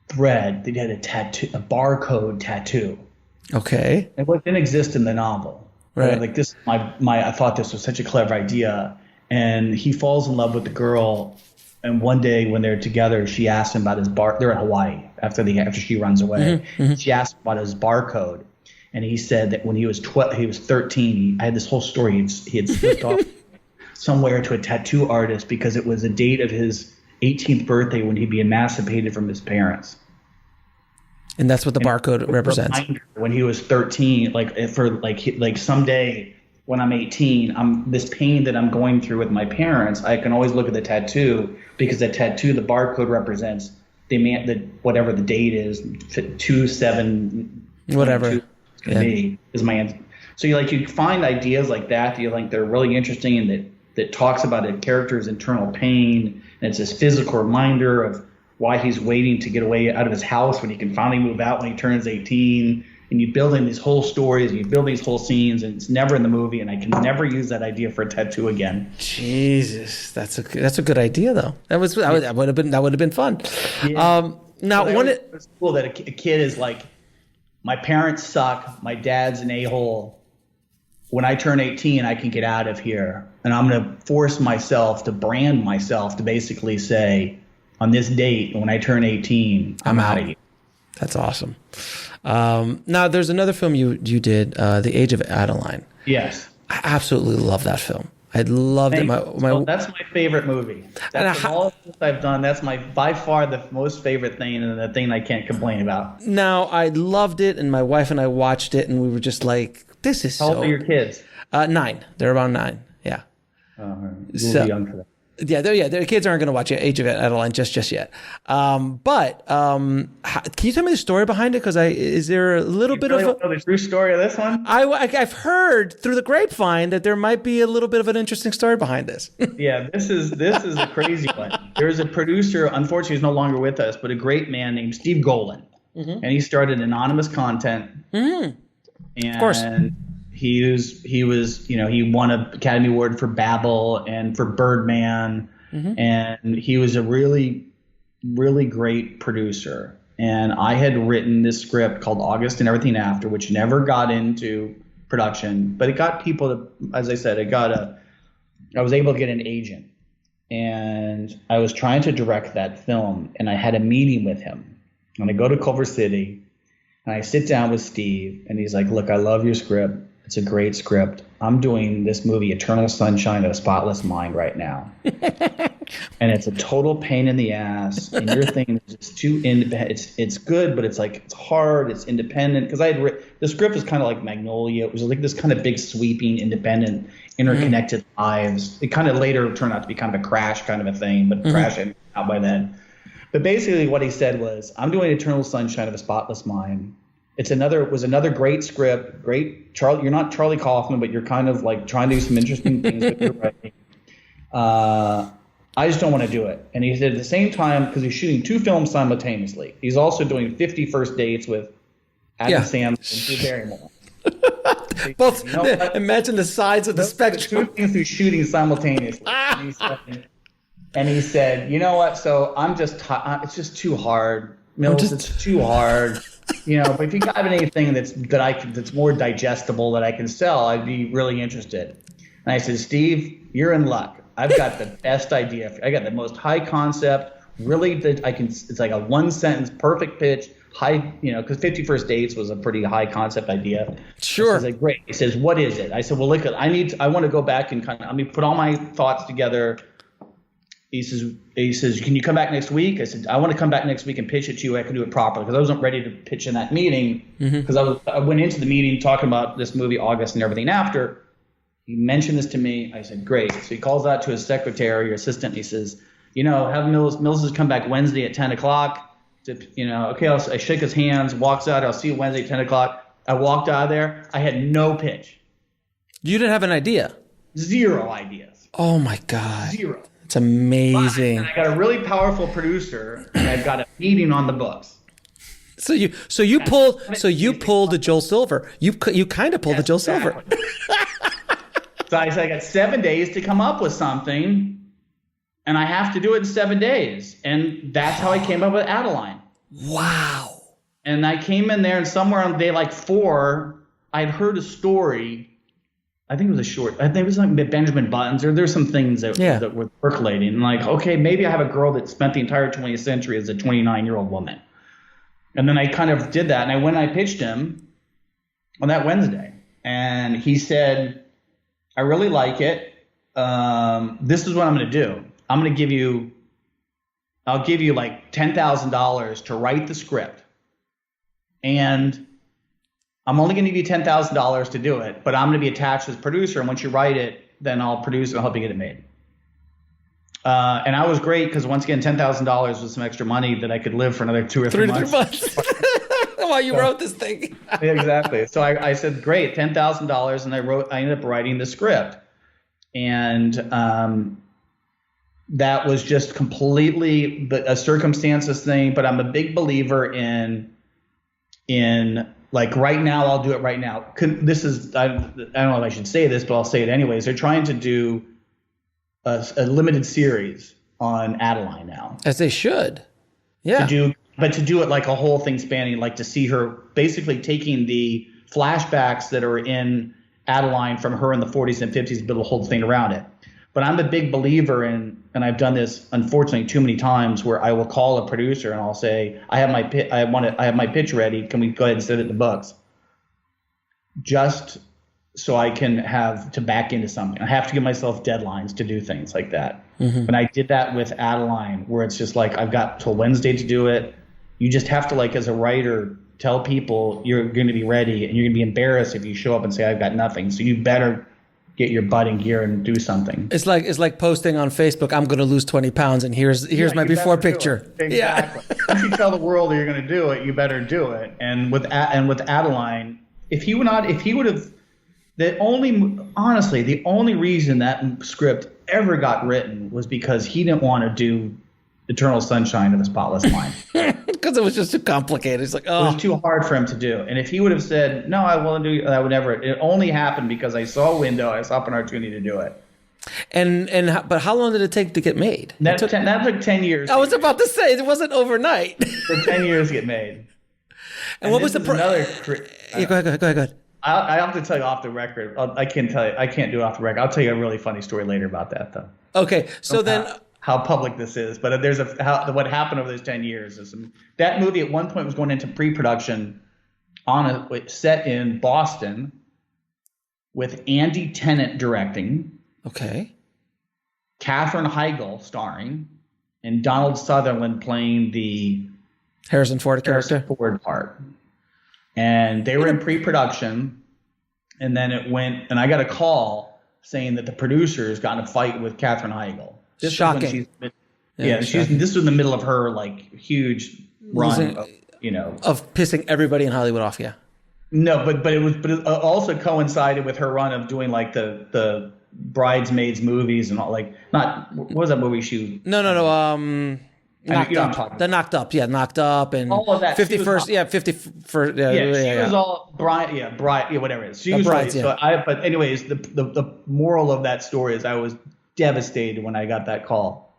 thread that had a barcode tattoo. Okay, it didn't exist in the novel. Right. I thought this was such a clever idea. And he falls in love with the girl. And one day when they're together, she asks him about his they're in Hawaii after she runs away. Mm-hmm. She asked him about his barcode. And he said that when he was 13, I had this whole story. He had slipped off somewhere to a tattoo artist because it was the date of his 18th birthday when he'd be emancipated from his parents. And that's what the barcode represents. When he was 13, someday when I'm 18, this pain that I'm going through with my parents, I can always look at the tattoo because the tattoo, the barcode represents whatever the date is, 27 whatever is my answer. So you find ideas like that they're really interesting and that talks about a character's internal pain, and it's this physical reminder of why he's waiting to get away out of his house when he can finally move out when he turns 18. And you build in these whole stories and you build these whole scenes, and it's never in the movie, and I can never use that idea for a tattoo again. Jesus, that's a good idea though. That would have been fun. Yeah. Now, it's cool that a kid is like, my parents suck, my dad's an a-hole. When I turn 18, I can get out of here. And I'm going to force myself to brand myself to basically say, on this date, when I turn 18, I'm out of here. That's awesome. Now, there's another film you did, The Age of Adeline. Yes. I absolutely love that film. I loved it. That's my favorite movie. That's of all that I've done. That's by far the most favorite thing, and the thing I can't complain about. Now, I loved it, and my wife and I watched it, and we were just like, this is How old are your kids? 9. They're around 9. Yeah. You'll be young for that. Yeah, their kids aren't going to watch Age of Adeline just yet. Can you tell me the story behind it? Because is there a little bit of know the true story of this one? I've heard through the grapevine that there might be a little bit of an interesting story behind this. Yeah, this is a crazy one. There's a producer, unfortunately, he's no longer with us, but a great man named Steve Golan, and he started Anonymous Content. And of course. He won an Academy Award for Babel and for Birdman, and he was a really, really great producer. And I had written this script called August and Everything After, which never got into production, but it got people to, as I said, I was able to get an agent, and I was trying to direct that film, and I had a meeting with him, and I go to Culver City, and I sit down with Steve, and he's like, look, I love your script. It's a great script. I'm doing this movie, Eternal Sunshine of a Spotless Mind, right now. And it's a total pain in the ass. And your thing is just too independent. It's good, but it's hard. It's independent. Because the script was kind of like Magnolia. It was like this kind of big, sweeping, independent, interconnected lives. It kind of later turned out to be kind of a Crash kind of a thing, but Crash hadn't come out by then. But basically what he said was, I'm doing Eternal Sunshine of a Spotless Mind. It was another great script, great Charlie. You're not Charlie Kaufman, but you're kind of like trying to do some interesting things with your writing. I just don't want to do it. And he said at the same time, because he's shooting 2 films simultaneously, he's also doing 50 First Dates with Adam Sandler and Drew Barrymore. Both. Imagine the sides of the spectrum. 2 things he's shooting simultaneously. And he said, you know what? So I'm just it's just too hard. Mills, it's too hard. But if you got anything that's more digestible that I can sell, I'd be really interested. And I said, Steve, you're in luck. I've got the best idea. I got the most high concept, really that I can. It's like a 1-sentence, perfect pitch, high. Because 50 First Dates was a pretty high concept idea. Sure. He's like, great. He says, what is it? I said, well, look, I want to go back and put all my thoughts together. He says, can you come back next week? I said, I want to come back next week and pitch it to you. I can do it properly, because I wasn't ready to pitch in that meeting, because I went into the meeting talking about this movie, August and Everything After. He mentioned this to me. I said, great. So he calls out to his secretary or assistant. And he says, have Mills has come back Wednesday at 10 o'clock. Okay, I shake his hands, walks out. I'll see you Wednesday at 10 o'clock. I walked out of there. I had no pitch. You didn't have an idea? 0 ideas. Oh, my God. 0. It's amazing. And I got a really powerful producer, and I've got a meeting on the books. So you pulled the Joel Silver. You kind of pulled the Joel Silver. So I said, I got 7 days to come up with something, and I have to do it in 7 days. And that's how I came up with Adeline. Wow. And I came in there, and somewhere on day 4, I'd heard a story. I think it was a short. I think it was like Benjamin Buttons, or there's some things that were percolating. And like, okay, maybe I have a girl that spent the entire 20th century as a 29-year-old woman. And then I kind of did that. And I pitched him on that Wednesday. And he said, I really like it. This is what I'm going to do. I'll give you like $10,000 to write the script. And I'm only going to give you $10,000 to do it, but I'm going to be attached as producer. And once you write it, then I'll produce it and help you get it made. And I was great, because once again, $10,000 was some extra money that I could live for another 2 or 3 months. While you wrote this thing. Exactly. So I said, great, $10,000. And I ended up writing the script. And that was just completely a circumstances thing. But I'm a big believer in like, right now, I'll do it right now. I don't know if I should say this, but I'll say it anyways. They're trying to do a limited series on Adeline now. As they should. Yeah. To do but to do it like a whole thing spanning, like to see her basically taking the flashbacks that are in Adeline from her in the 40s and 50s, build a whole thing around it. But I'm a big believer in, and I've done this unfortunately too many times, where I will call a producer and I'll say, I have my pitch ready. Can we go ahead and send it in the books? Just so I can have to back into something. I have to give myself deadlines to do things like that. Mm-hmm. And I did that with Adeline, where it's just like, I've got till Wednesday to do it. You just have to, like, as a writer, tell people you're going to be ready, and you're going to be embarrassed if you show up and say, I've got nothing. So you better get your butt in gear and do something. It's like posting on Facebook, I'm going to lose 20 pounds and here's my before picture. Exactly. Yeah. Once you tell the world that you're going to do it, you better do it. And with Adeline, the only reason that script ever got written was because he didn't want to do Eternal Sunshine of the Spotless Mind. Because it was just too complicated. It's like, oh. It was too hard for him to do. And if he would have said, no, I won't do it, I would never. It only happened because I saw a window, I saw an opportunity to do it. But how long did it take to get made? That took 10 years. I was about to say, it wasn't overnight. It took 10 years to get made. And what was the Go ahead. I have to tell you off the record. I can't do it off the record. I'll tell you a really funny story later about that, though. Okay, so then how public this is, but what happened over those 10 years is that movie at one point was going into pre-production on a set in Boston with Andy Tennant directing. Okay. Katherine Heigl starring, and Donald Sutherland playing the Harrison Ford character. Ford part. And they were in pre-production, and then it went, and I got a call saying that the producers got in a fight with Katherine Heigl. Shocking. This was in the middle of her like huge run, of pissing everybody in Hollywood off. Yeah. No, but it also coincided with her run of doing like the bridesmaids movies and all, like, not, what was that movie she? No. Knocked Up, Knocked Up, and all of that. 51st, 51st, she was all bride, whatever it is. She was brides, but anyways, the moral of that story is I was devastated when I got that call,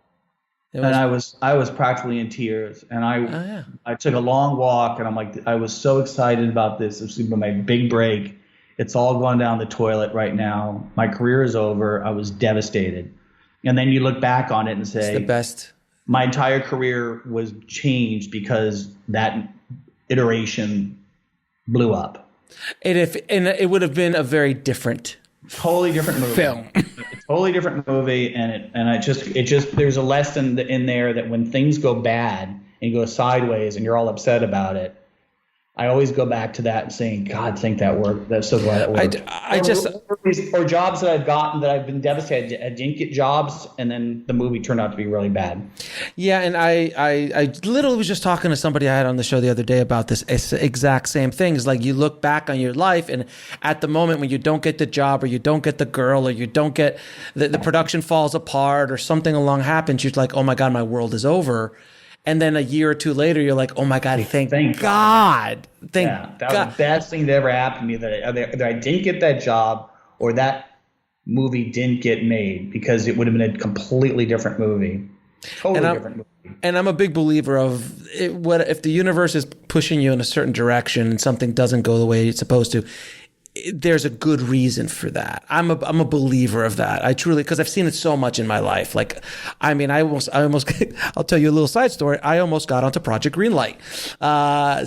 and I was practically in tears, and I took a long walk, and I'm like, I was so excited about this. This was my big break. It's all going down the toilet right now. My career is over. I was devastated, and then you look back on it and say, it's the best. My entire career was changed because that iteration blew up. And it would have been a very totally different movie. Film. Totally different movie, and it just there's a lesson in there that when things go bad and go sideways and you're all upset about it, I always go back to that and saying, God, thank that worked. That's so glad it worked. Or jobs that I've gotten that I've been devastated. I didn't get jobs, and then the movie turned out to be really bad. Yeah, and I literally was just talking to somebody I had on the show the other day about this exact same thing. It's like you look back on your life, and at the moment when you don't get the job, or you don't get the girl, or you don't get the production falls apart, or something along happens, you're like, oh my God, my world is over. And then a year or two later, you're like, oh my God, thank God. That was the best thing that ever happened to me, that either I didn't get that job or that movie didn't get made, because it would have been a completely different movie. Different movie. And I'm a big believer of if the universe is pushing you in a certain direction and something doesn't go the way it's supposed to, there's a good reason for that. I'm a believer of that. I truly, because I've seen it so much in my life. Like, I mean, I almost, I'll tell you a little side story. I almost got onto Project Greenlight,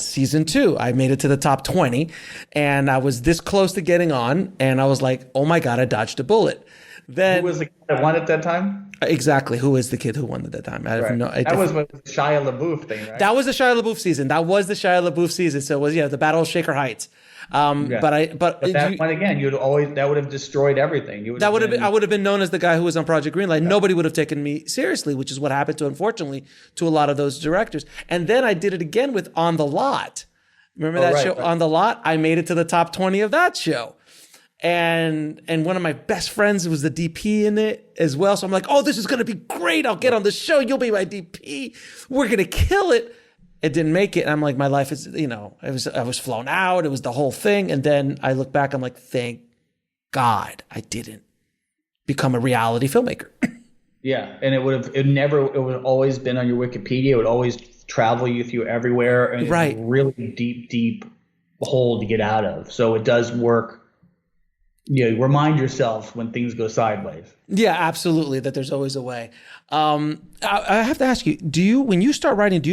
season 2. I made it to the top 20, and I was this close to getting on, and I was like, oh my God, I dodged a bullet. Then who was the kid that won at that time? Exactly. Who is the kid who won at that time? I have no idea. That was the Shia LaBeouf thing, right? That was the Shia LaBeouf season. So it was, the Battle of Shaker Heights. But that one again, that would have destroyed everything. I would have been known as the guy who was on Project Greenlight. Yeah. Nobody would have taken me seriously, which is what happened unfortunately, to a lot of those directors. And then I did it again with On the Lot. Remember that show, On the Lot? I made it to the top 20 of that show. And one of my best friends was the DP in it as well. So I'm like, oh, this is going to be great. I'll get on the show. You'll be my DP. We're going to kill it. It didn't make it. And I'm like, my life is, I was flown out. It was the whole thing. And then I look back, I'm like, thank God I didn't become a reality filmmaker. Yeah. And it would have always been on your Wikipedia. It would always travel you through everywhere, and right. it's a really deep hole to get out of. So it does work. Remind yourself when things go sideways. Yeah, absolutely. That there's always a way. I have to ask you, when you start writing, do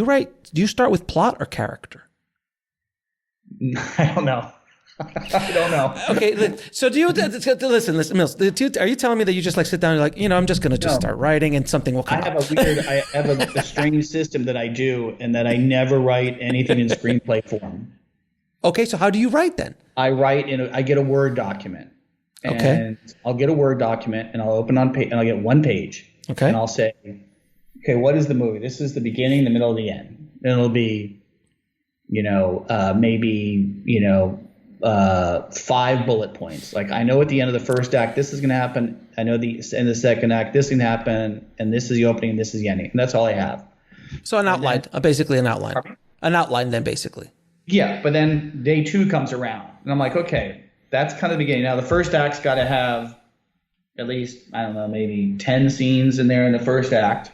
you start with plot or character? I don't know. I don't know. Okay, so do you listen, Mills? Are you telling me that you just like sit down and you're like, I'm just going to just start writing and something will come up? I have a strange system that I do, and that I never write anything in screenplay form. Okay, so how do you write then? I write I get a Word document. And I'll get a Word document, and I'll open on page, and I'll get one page. Okay. And I'll say, okay, what is the movie? This is the beginning, the middle, the end. And it'll be, maybe 5 bullet points. Like, I know at the end of the first act, this is going to happen. I know in the second act, this is going to happen. And this is the opening, and this is the ending. And that's all I have. So an outline, basically an outline. Pardon? An outline then, basically. Yeah, but then day 2 comes around. And I'm like, okay, that's kind of the beginning. Now, the first act's got to have at least, I don't know, maybe 10 scenes in there in the first act.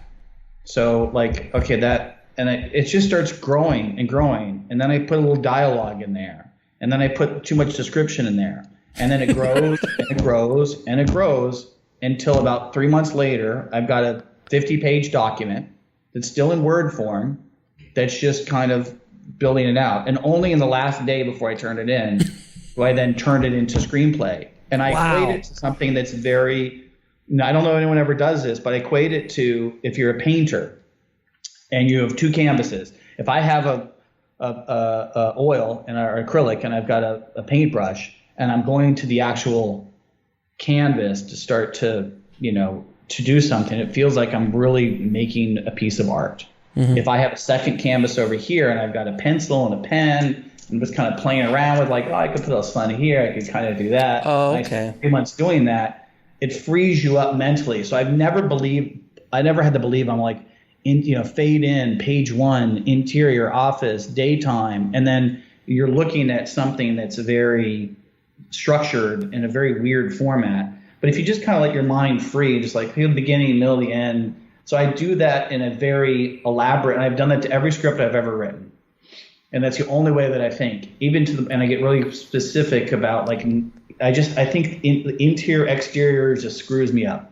So, like, okay, it just starts growing and growing. And then I put a little dialogue in there. And then I put too much description in there. And then it grows and it grows and it grows until about 3 months later, I've got a 50-page document that's still in Word form that's just kind of building it out. And only in the last day before I turned it in do I then turn it into screenplay. And I equate it to something that's very, I don't know if anyone ever does this, but I equate it to if you're a painter and you have 2 canvases. If I have a oil and or acrylic, and I've got a paintbrush, and I'm going to the actual canvas to start to do something, it feels like I'm really making a piece of art. Mm-hmm. If I have a second canvas over here and I've got a pencil and a pen and just kind of playing around with I could put a sun here, I could kind of do that. Oh, okay. I 3 months doing that, it frees you up mentally. So I never had to believe I'm like, fade in, page 1, interior, office, daytime, and then you're looking at something that's very structured in a very weird format. But if you just kind of let your mind free, just like the beginning, middle, the end. So I do that in a very elaborate, and I've done that to every script I've ever written. And that's the only way that I think, and I get really specific about I think the interior, exterior just screws me up.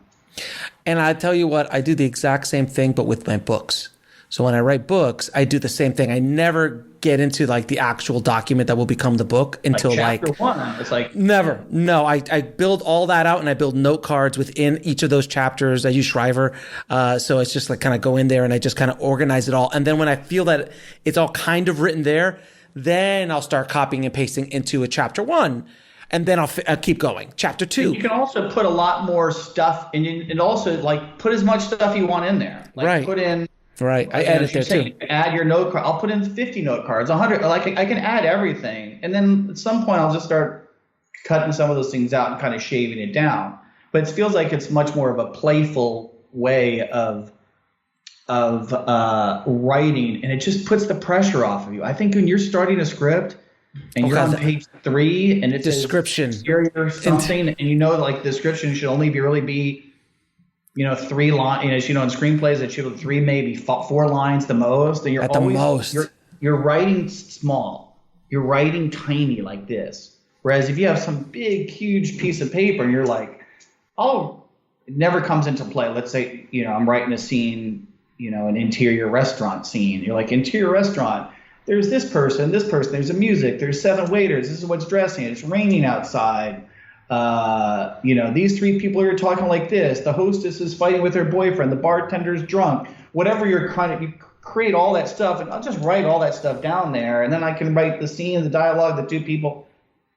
And I tell you what, I do the exact same thing, but with my books. So when I write books, I do the same thing. I never get into the actual document that will become the book until chapter 1. It's never. No, I build all that out, and I build note cards within each of those chapters. I use Shriver. So it's just kind of go in there and I just kind of organize it all. And then when I feel that it's all kind of written there, then I'll start copying and pasting into a chapter 1. And then I'll keep going. Chapter 2. And you can also put a lot more stuff, and also put as much stuff you want in there. Right. Put in. Right. I edit there too. Add your note card. I'll put in 50 note cards, 100. I can add everything, and then at some point I'll just start cutting some of those things out and kind of shaving it down. But it feels like it's much more of a playful way of writing, and it just puts the pressure off of you. I think when you're starting a script and you're on page 3 and it's description or something, and the description should only be 3 lines. In screenplays it should be 3, maybe 4 lines the most. And you're writing small. You're writing tiny like this. Whereas if you have some big, huge piece of paper and you're like, it never comes into play. Let's say, I'm writing a scene, an interior restaurant scene. You're like, interior restaurant. There's this person, there's a music, there's 7 waiters, this is what's dressing, it's raining outside. These 3 people are talking like this, the hostess is fighting with her boyfriend, the bartender's drunk, whatever you create all that stuff, and I'll just write all that stuff down there, and then I can write the scene, the dialogue, the 2 people.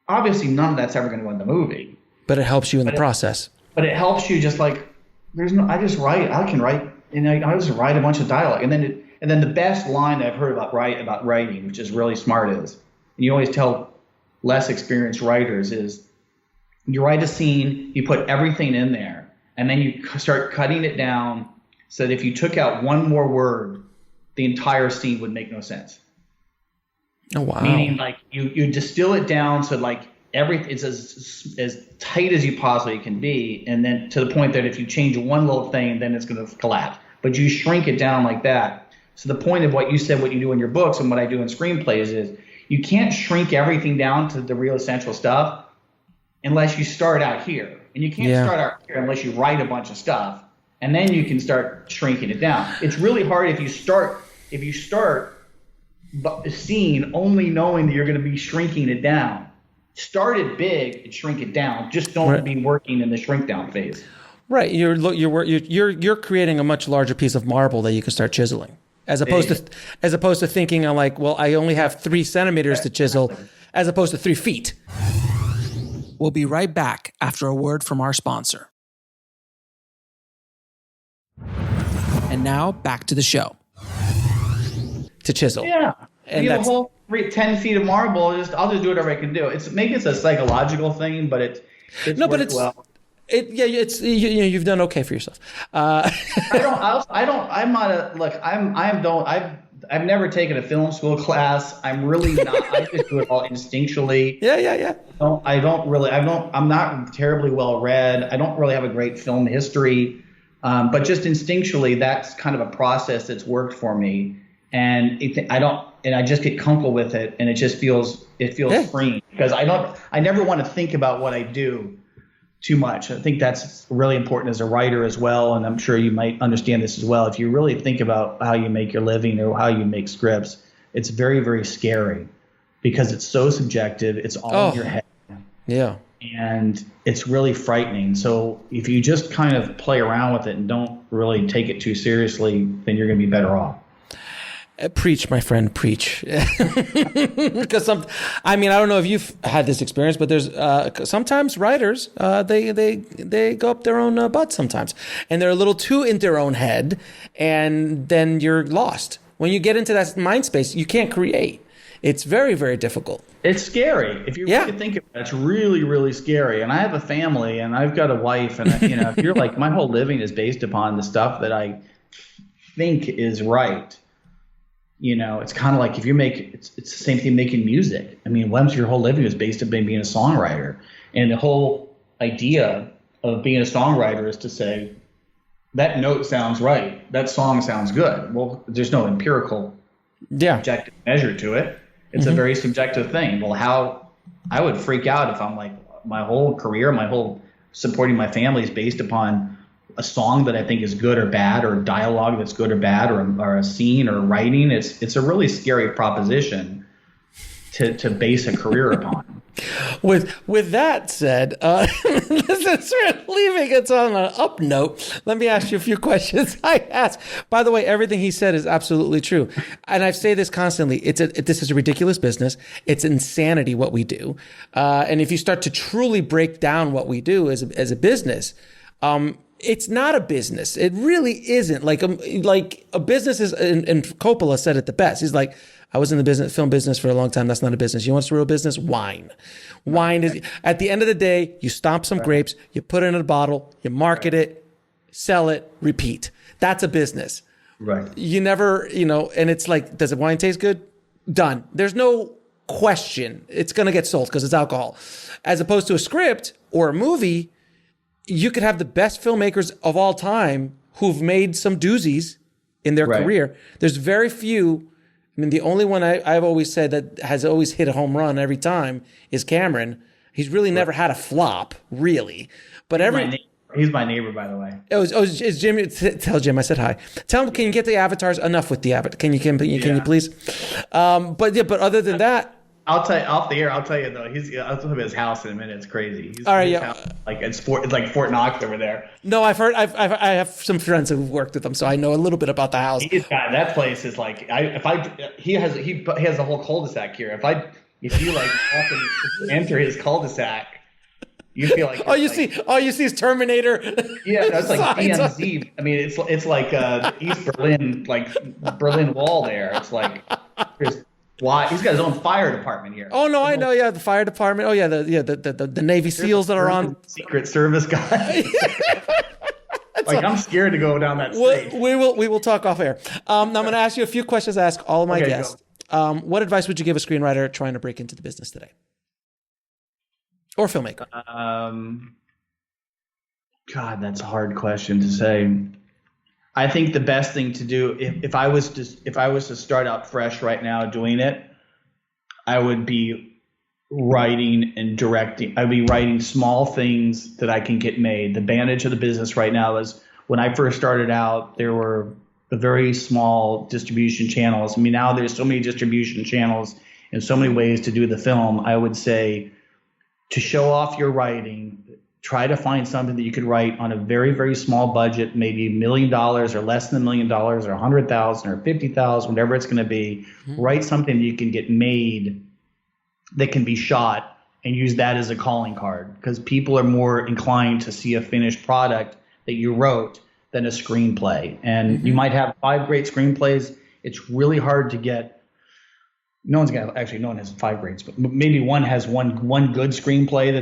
Obviously, none of that's ever going to go in the movie. But it helps you in the process. But it helps you I can write, and I just write a bunch of dialogue, and then the best line I've heard about writing, which is really smart, is, and you always tell less experienced writers, is you write a scene, you put everything in there, and then you start cutting it down so that if you took out one more word, the entire scene would make no sense. Oh, wow. Meaning, you distill it down so it's as tight as you possibly can be, and then to the point that if you change one little thing, then it's going to collapse. But you shrink it down like that. So the point of what you said, what you do in your books and what I do in screenplays is you can't shrink everything down to the real essential stuff unless you start out here. And you can't start out here unless you write a bunch of stuff, and then you can start shrinking it down. It's really hard if you start the scene only knowing that you're going to be shrinking it down. Start it big and shrink it down. Just don't be working in the shrink down phase. Right. You're creating a much larger piece of marble that you can start chiseling, as opposed to thinking like, well, I only have 3 centimeters to chisel, as opposed to 3 feet. We'll be right back after a word from our sponsor. And now back to the show. To chisel. Yeah. And the whole 10 feet of marble, I'll just do whatever I can do. Maybe it's a psychological thing, but it's well. You've done okay for yourself. I've never taken a film school class. I'm really not. I just do it all instinctually. Yeah. I'm not terribly well read. I don't really have a great film history, but just instinctually, that's kind of a process that's worked for me. And I just get comfortable with it, and it just feels freeing because I never want to think about what I do too much. I think that's really important as a writer as well, and I'm sure you might understand this as well. If you really think about how you make your living or how you make scripts, it's very, very scary because it's so subjective. It's all in your head. Yeah. And it's really frightening. So if you just kind of play around with it and don't really take it too seriously, then you're going to be better off. Preach, my friend, preach. Because I don't know if you've had this experience, but there's sometimes writers they go up their own butt sometimes, and they're a little too in their own head, and then you're lost. When you get into that mind space, you can't create. It's very, very difficult. It's scary. If you really think about it, it's really, really scary. And I have a family, and I've got a wife, and if you're like, my whole living is based upon the stuff that I think is right. It's kind of like if it's the same thing making music. I mean, once your whole living is based on being a songwriter, and the whole idea of being a songwriter is to say, that note sounds right, that song sounds good. Well, there's no empirical objective measure to it. It's a very subjective thing. Well, how I would freak out if I'm like, my whole career, my whole supporting my family is based upon a song that I think is good or bad, or dialogue that's good or bad, or a scene or writing. It's a really scary proposition to base a career upon. With that said, since we're leaving it on an up note, let me ask you a few questions I asked. By the way, everything he said is absolutely true. And I say this constantly. This is a ridiculous business. It's insanity what we do. And if you start to truly break down what we do as a business, it's not a business. It really isn't. Like a business is, and Coppola said it the best. He's like, I was in the film business for a long time. That's not a business. You know what's a real business? Wine. Wine is, at the end of the day, you stomp some grapes, you put it in a bottle, you market it, sell it, repeat. That's a business. Right. You never, and it's like, does the wine taste good? Done. There's no question. It's going to get sold because it's alcohol. As opposed to a script or a movie, you could have the best filmmakers of all time who've made some doozies in their career. There's very few. I mean, the only one I've always said that has always hit a home run every time is Cameron. He's really never had a flop, really. But he's my neighbor, by the way. Is Jim? Tell Jim I said hi. Tell him, can you get the avatars? Enough with the avatar. Can you please? But other than that. I'll tell you off the air. I'll tell you though. I'll tell you his house in a minute. It's crazy. All right, house, it's like Fort Knox over there. No, I've heard. I have some friends who've worked with him, so I know a little bit about the house. That place is like he has a whole cul-de-sac here. If you like enter his cul-de-sac, you feel like all you see is Terminator. Yeah, that's like DMZ. I mean, it's like East Berlin, like Berlin Wall there. It's like there's. Why he's got his own fire department here. Oh no, I know. Yeah, the fire department. Oh yeah, the Navy SEAls that are on. Secret Service guy. I'm scared to go down that stage. We will talk off air. Now I'm going to ask you a few questions. I ask all of my guests. What advice would you give a screenwriter trying to break into the business today, or filmmaker? God, that's a hard question to say. I think the best thing to do, if I was to start out fresh right now doing it, I would be writing and directing. I'd be writing small things that I can get made. The advantage of the business right now is when I first started out, there were very small distribution channels. I mean, now there's so many distribution channels and so many ways to do the film. I would say to show off your writing, try to find something that you could write on a very, very small budget, maybe $1 million or less than $1 million or 100,000 or 50,000, whatever it's going to be. Mm-hmm. Write something that you can get made that can be shot and use that as a calling card, because people are more inclined to see a finished product that you wrote than a screenplay. And mm-hmm. you might have 5 great screenplays. It's really hard to get. No one has 5 greats, but maybe one has one good screenplay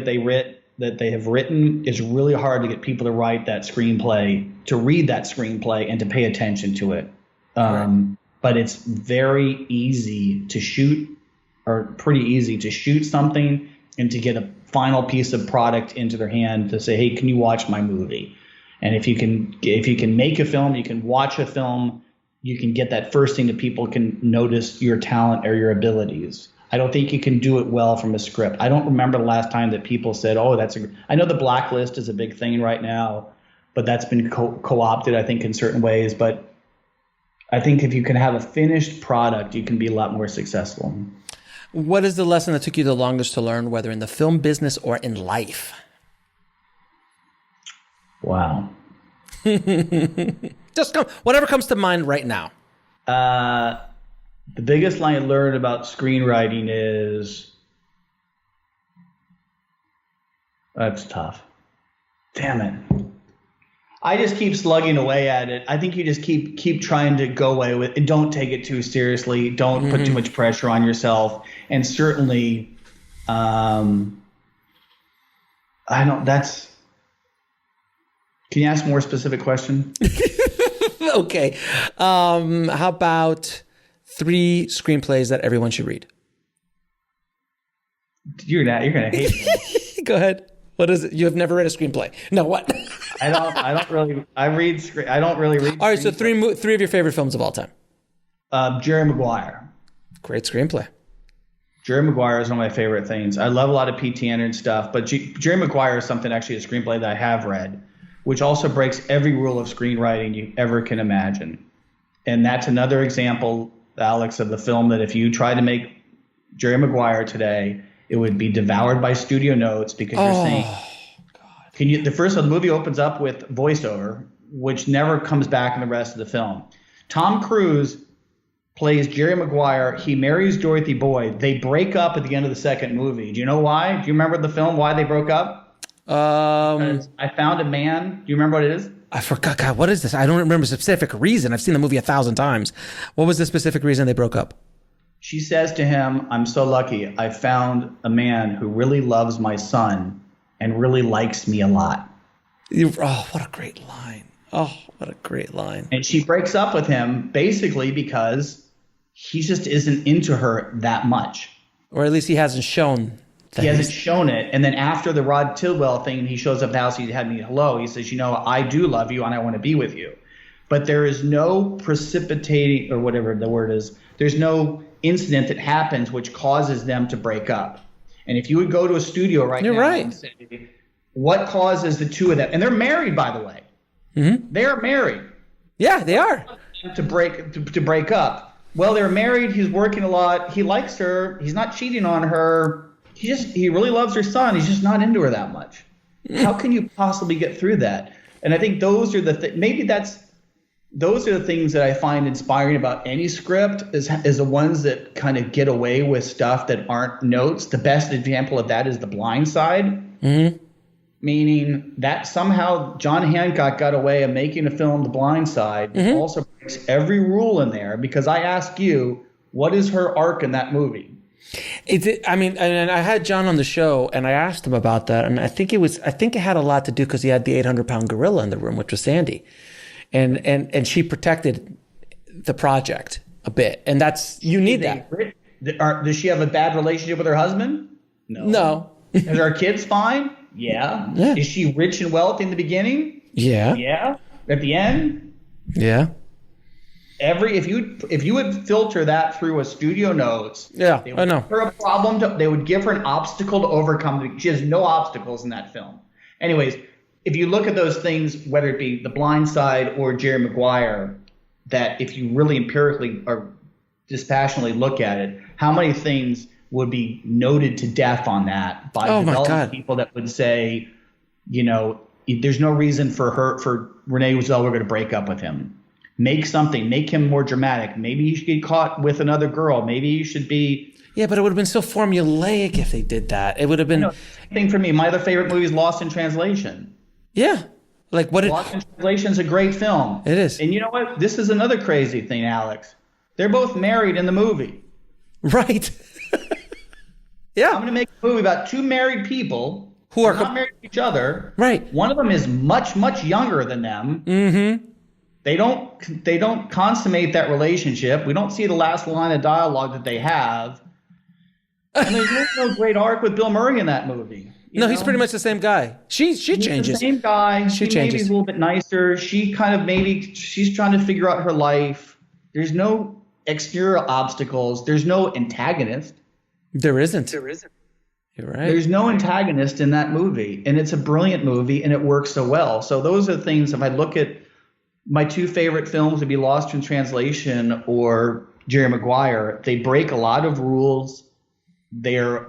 that they have written. It's really hard to get people to write that screenplay, to read that screenplay, and to pay attention to it. Right. But it's very easy to shoot, or pretty easy to shoot something and to get a final piece of product into their hand to say, hey, can you watch my movie? And if you can make a film, you can watch a film, you can get that first thing that people can notice your talent or your abilities. I don't think you can do it well from a script. I don't remember the last time that people said, oh, I know the blacklist is a big thing right now, but that's been co-opted, I think, in certain ways. But I think if you can have a finished product, you can be a lot more successful. What is the lesson that took you the longest to learn, whether in the film business or in life? Wow. Just whatever comes to mind right now. The biggest line I learned about screenwriting is, that's tough. Damn it. I just keep slugging away at it. I think you just keep trying to go away with it. Don't take it too seriously. Don't put too much pressure on yourself. And certainly, can you ask a more specific question? Okay. How about 3 screenplays that everyone should read? You're going to hate me. Go ahead. What is it? You have never read a screenplay. No, what? I don't really read. All right, so 3 of your favorite films of all time. Jerry Maguire. Great screenplay. Jerry Maguire is one of my favorite things. I love a lot of P.T. Anderson stuff, but Jerry Maguire is something, actually, a screenplay that I have read, which also breaks every rule of screenwriting you ever can imagine. And that's another example, Alex, of the film that if you try to make Jerry Maguire today, it would be devoured by studio notes, because you're saying, God. The movie opens up with voiceover, which never comes back in the rest of the film. Tom Cruise plays Jerry Maguire. He marries Dorothy Boyd. They break up at the end of the second movie. Do you know why? Do you remember the film, why they broke up? I Found a Man. Do you remember what it is? I forgot. God, what is this? I don't remember a specific reason. I've seen the movie 1,000 times. What was the specific reason they broke up? She says to him, I'm so lucky. I found a man who really loves my son and really likes me a lot. What a great line. Oh, what a great line. And she breaks up with him basically because he just isn't into her that much. Or at least he hasn't shown that. He hasn't shown it. And then after the Rod Tidwell thing, he shows up at the house, he had me hello. He says, I do love you and I want to be with you. But there is no precipitating, or whatever the word is, there's no incident that happens which causes them to break up. And if you would go to a studio now and say, what causes the two of them? And they're married, by the way. Mm-hmm. They're married. Yeah, they are. To break up. Well, they're married. He's working a lot. He likes her. He's not cheating on her. He really loves her son. He's just not into her that much. How can you possibly get through that? And I think those are those are the things that I find inspiring about any script is the ones that kind of get away with stuff that aren't notes. The best example of that is The Blind Side, meaning that somehow John Hancock got away of making a film, The Blind Side, that also breaks every rule in there, because I ask you, what is her arc in that movie? And I had John on the show and I asked him about that, and I think it had a lot to do because he had the 800-pound gorilla in the room, which was Sandy. And she protected the project a bit. And you need that. Does she have a bad relationship with her husband? No. Is our kids fine? Yeah. Is she rich and wealthy in the beginning? Yeah. Yeah. At the end? Yeah. If you would filter that through a studio notes, Yeah, I know. Give her a problem they would give her an obstacle to overcome. She has no obstacles in that film. Anyways, if you look at those things, whether it be The Blind Side or Jerry Maguire, that if you really empirically or dispassionately look at it, how many things would be noted to death on that by development people that would say, there's no reason for Renee Zellweger to break up with him. Make him more dramatic. Maybe he should get caught with another girl. Maybe he should be. Yeah, but it would have been so formulaic if they did that. It would have been. Thing for me, my other favorite movie is Lost in Translation. Yeah. Lost in Translation is a great film. It is. And you know what? This is another crazy thing, Alex. They're both married in the movie. Right. Yeah. I'm going to make a movie about two married people who are not married to each other. Right. One of them is much, much younger than them. Mm-hmm. They don't consummate that relationship. We don't see the last line of dialogue that they have. And there's no great arc with Bill Murray in that movie. He's pretty much the same guy. She changes. The same guy. She changes. Maybe a little bit nicer. She kind of she's trying to figure out her life. There's no exterior obstacles. There's no antagonist. There isn't. You're right. There's no antagonist in that movie, and it's a brilliant movie, and it works so well. So those are the things. If I look at my two favorite films, would be Lost in Translation or Jerry Maguire. They break a lot of rules. They're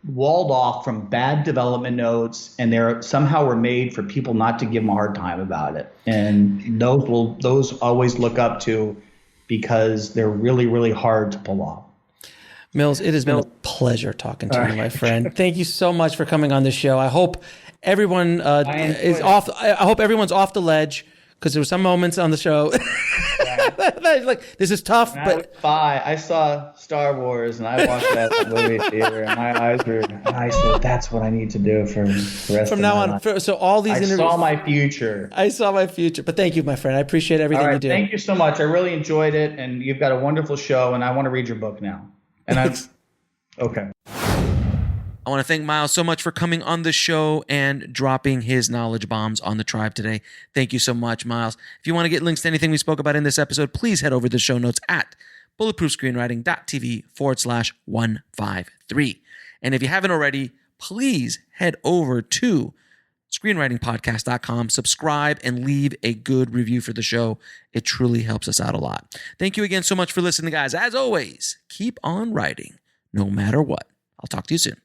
walled off from bad development notes, and they're somehow were made for people not to give them a hard time about it. And those always look up to because they're really, really hard to pull off. Mills, it has been a pleasure talking to you, my friend. Thank you so much for coming on the show. I hope everyone is off. I hope everyone's off the ledge, because there were some moments on the show like, this is tough. I saw Star Wars and I watched that at the movie theater, and my eyes were. I said, "That's what I need to do for the rest from of now my on." life. So all these interviews. I saw my future. But thank you, my friend. I appreciate everything you do. Thank you so much. I really enjoyed it, and you've got a wonderful show. And I want to read your book now. And okay. I want to thank Miles so much for coming on the show and dropping his knowledge bombs on the tribe today. Thank you so much, Miles. If you want to get links to anything we spoke about in this episode, please head over to the show notes at bulletproofscreenwriting.tv/153. And if you haven't already, please head over to screenwritingpodcast.com, subscribe, and leave a good review for the show. It truly helps us out a lot. Thank you again so much for listening, guys. As always, keep on writing, no matter what. I'll talk to you soon.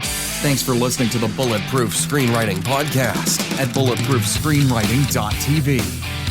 Thanks for listening to the Bulletproof Screenwriting Podcast at bulletproofscreenwriting.tv.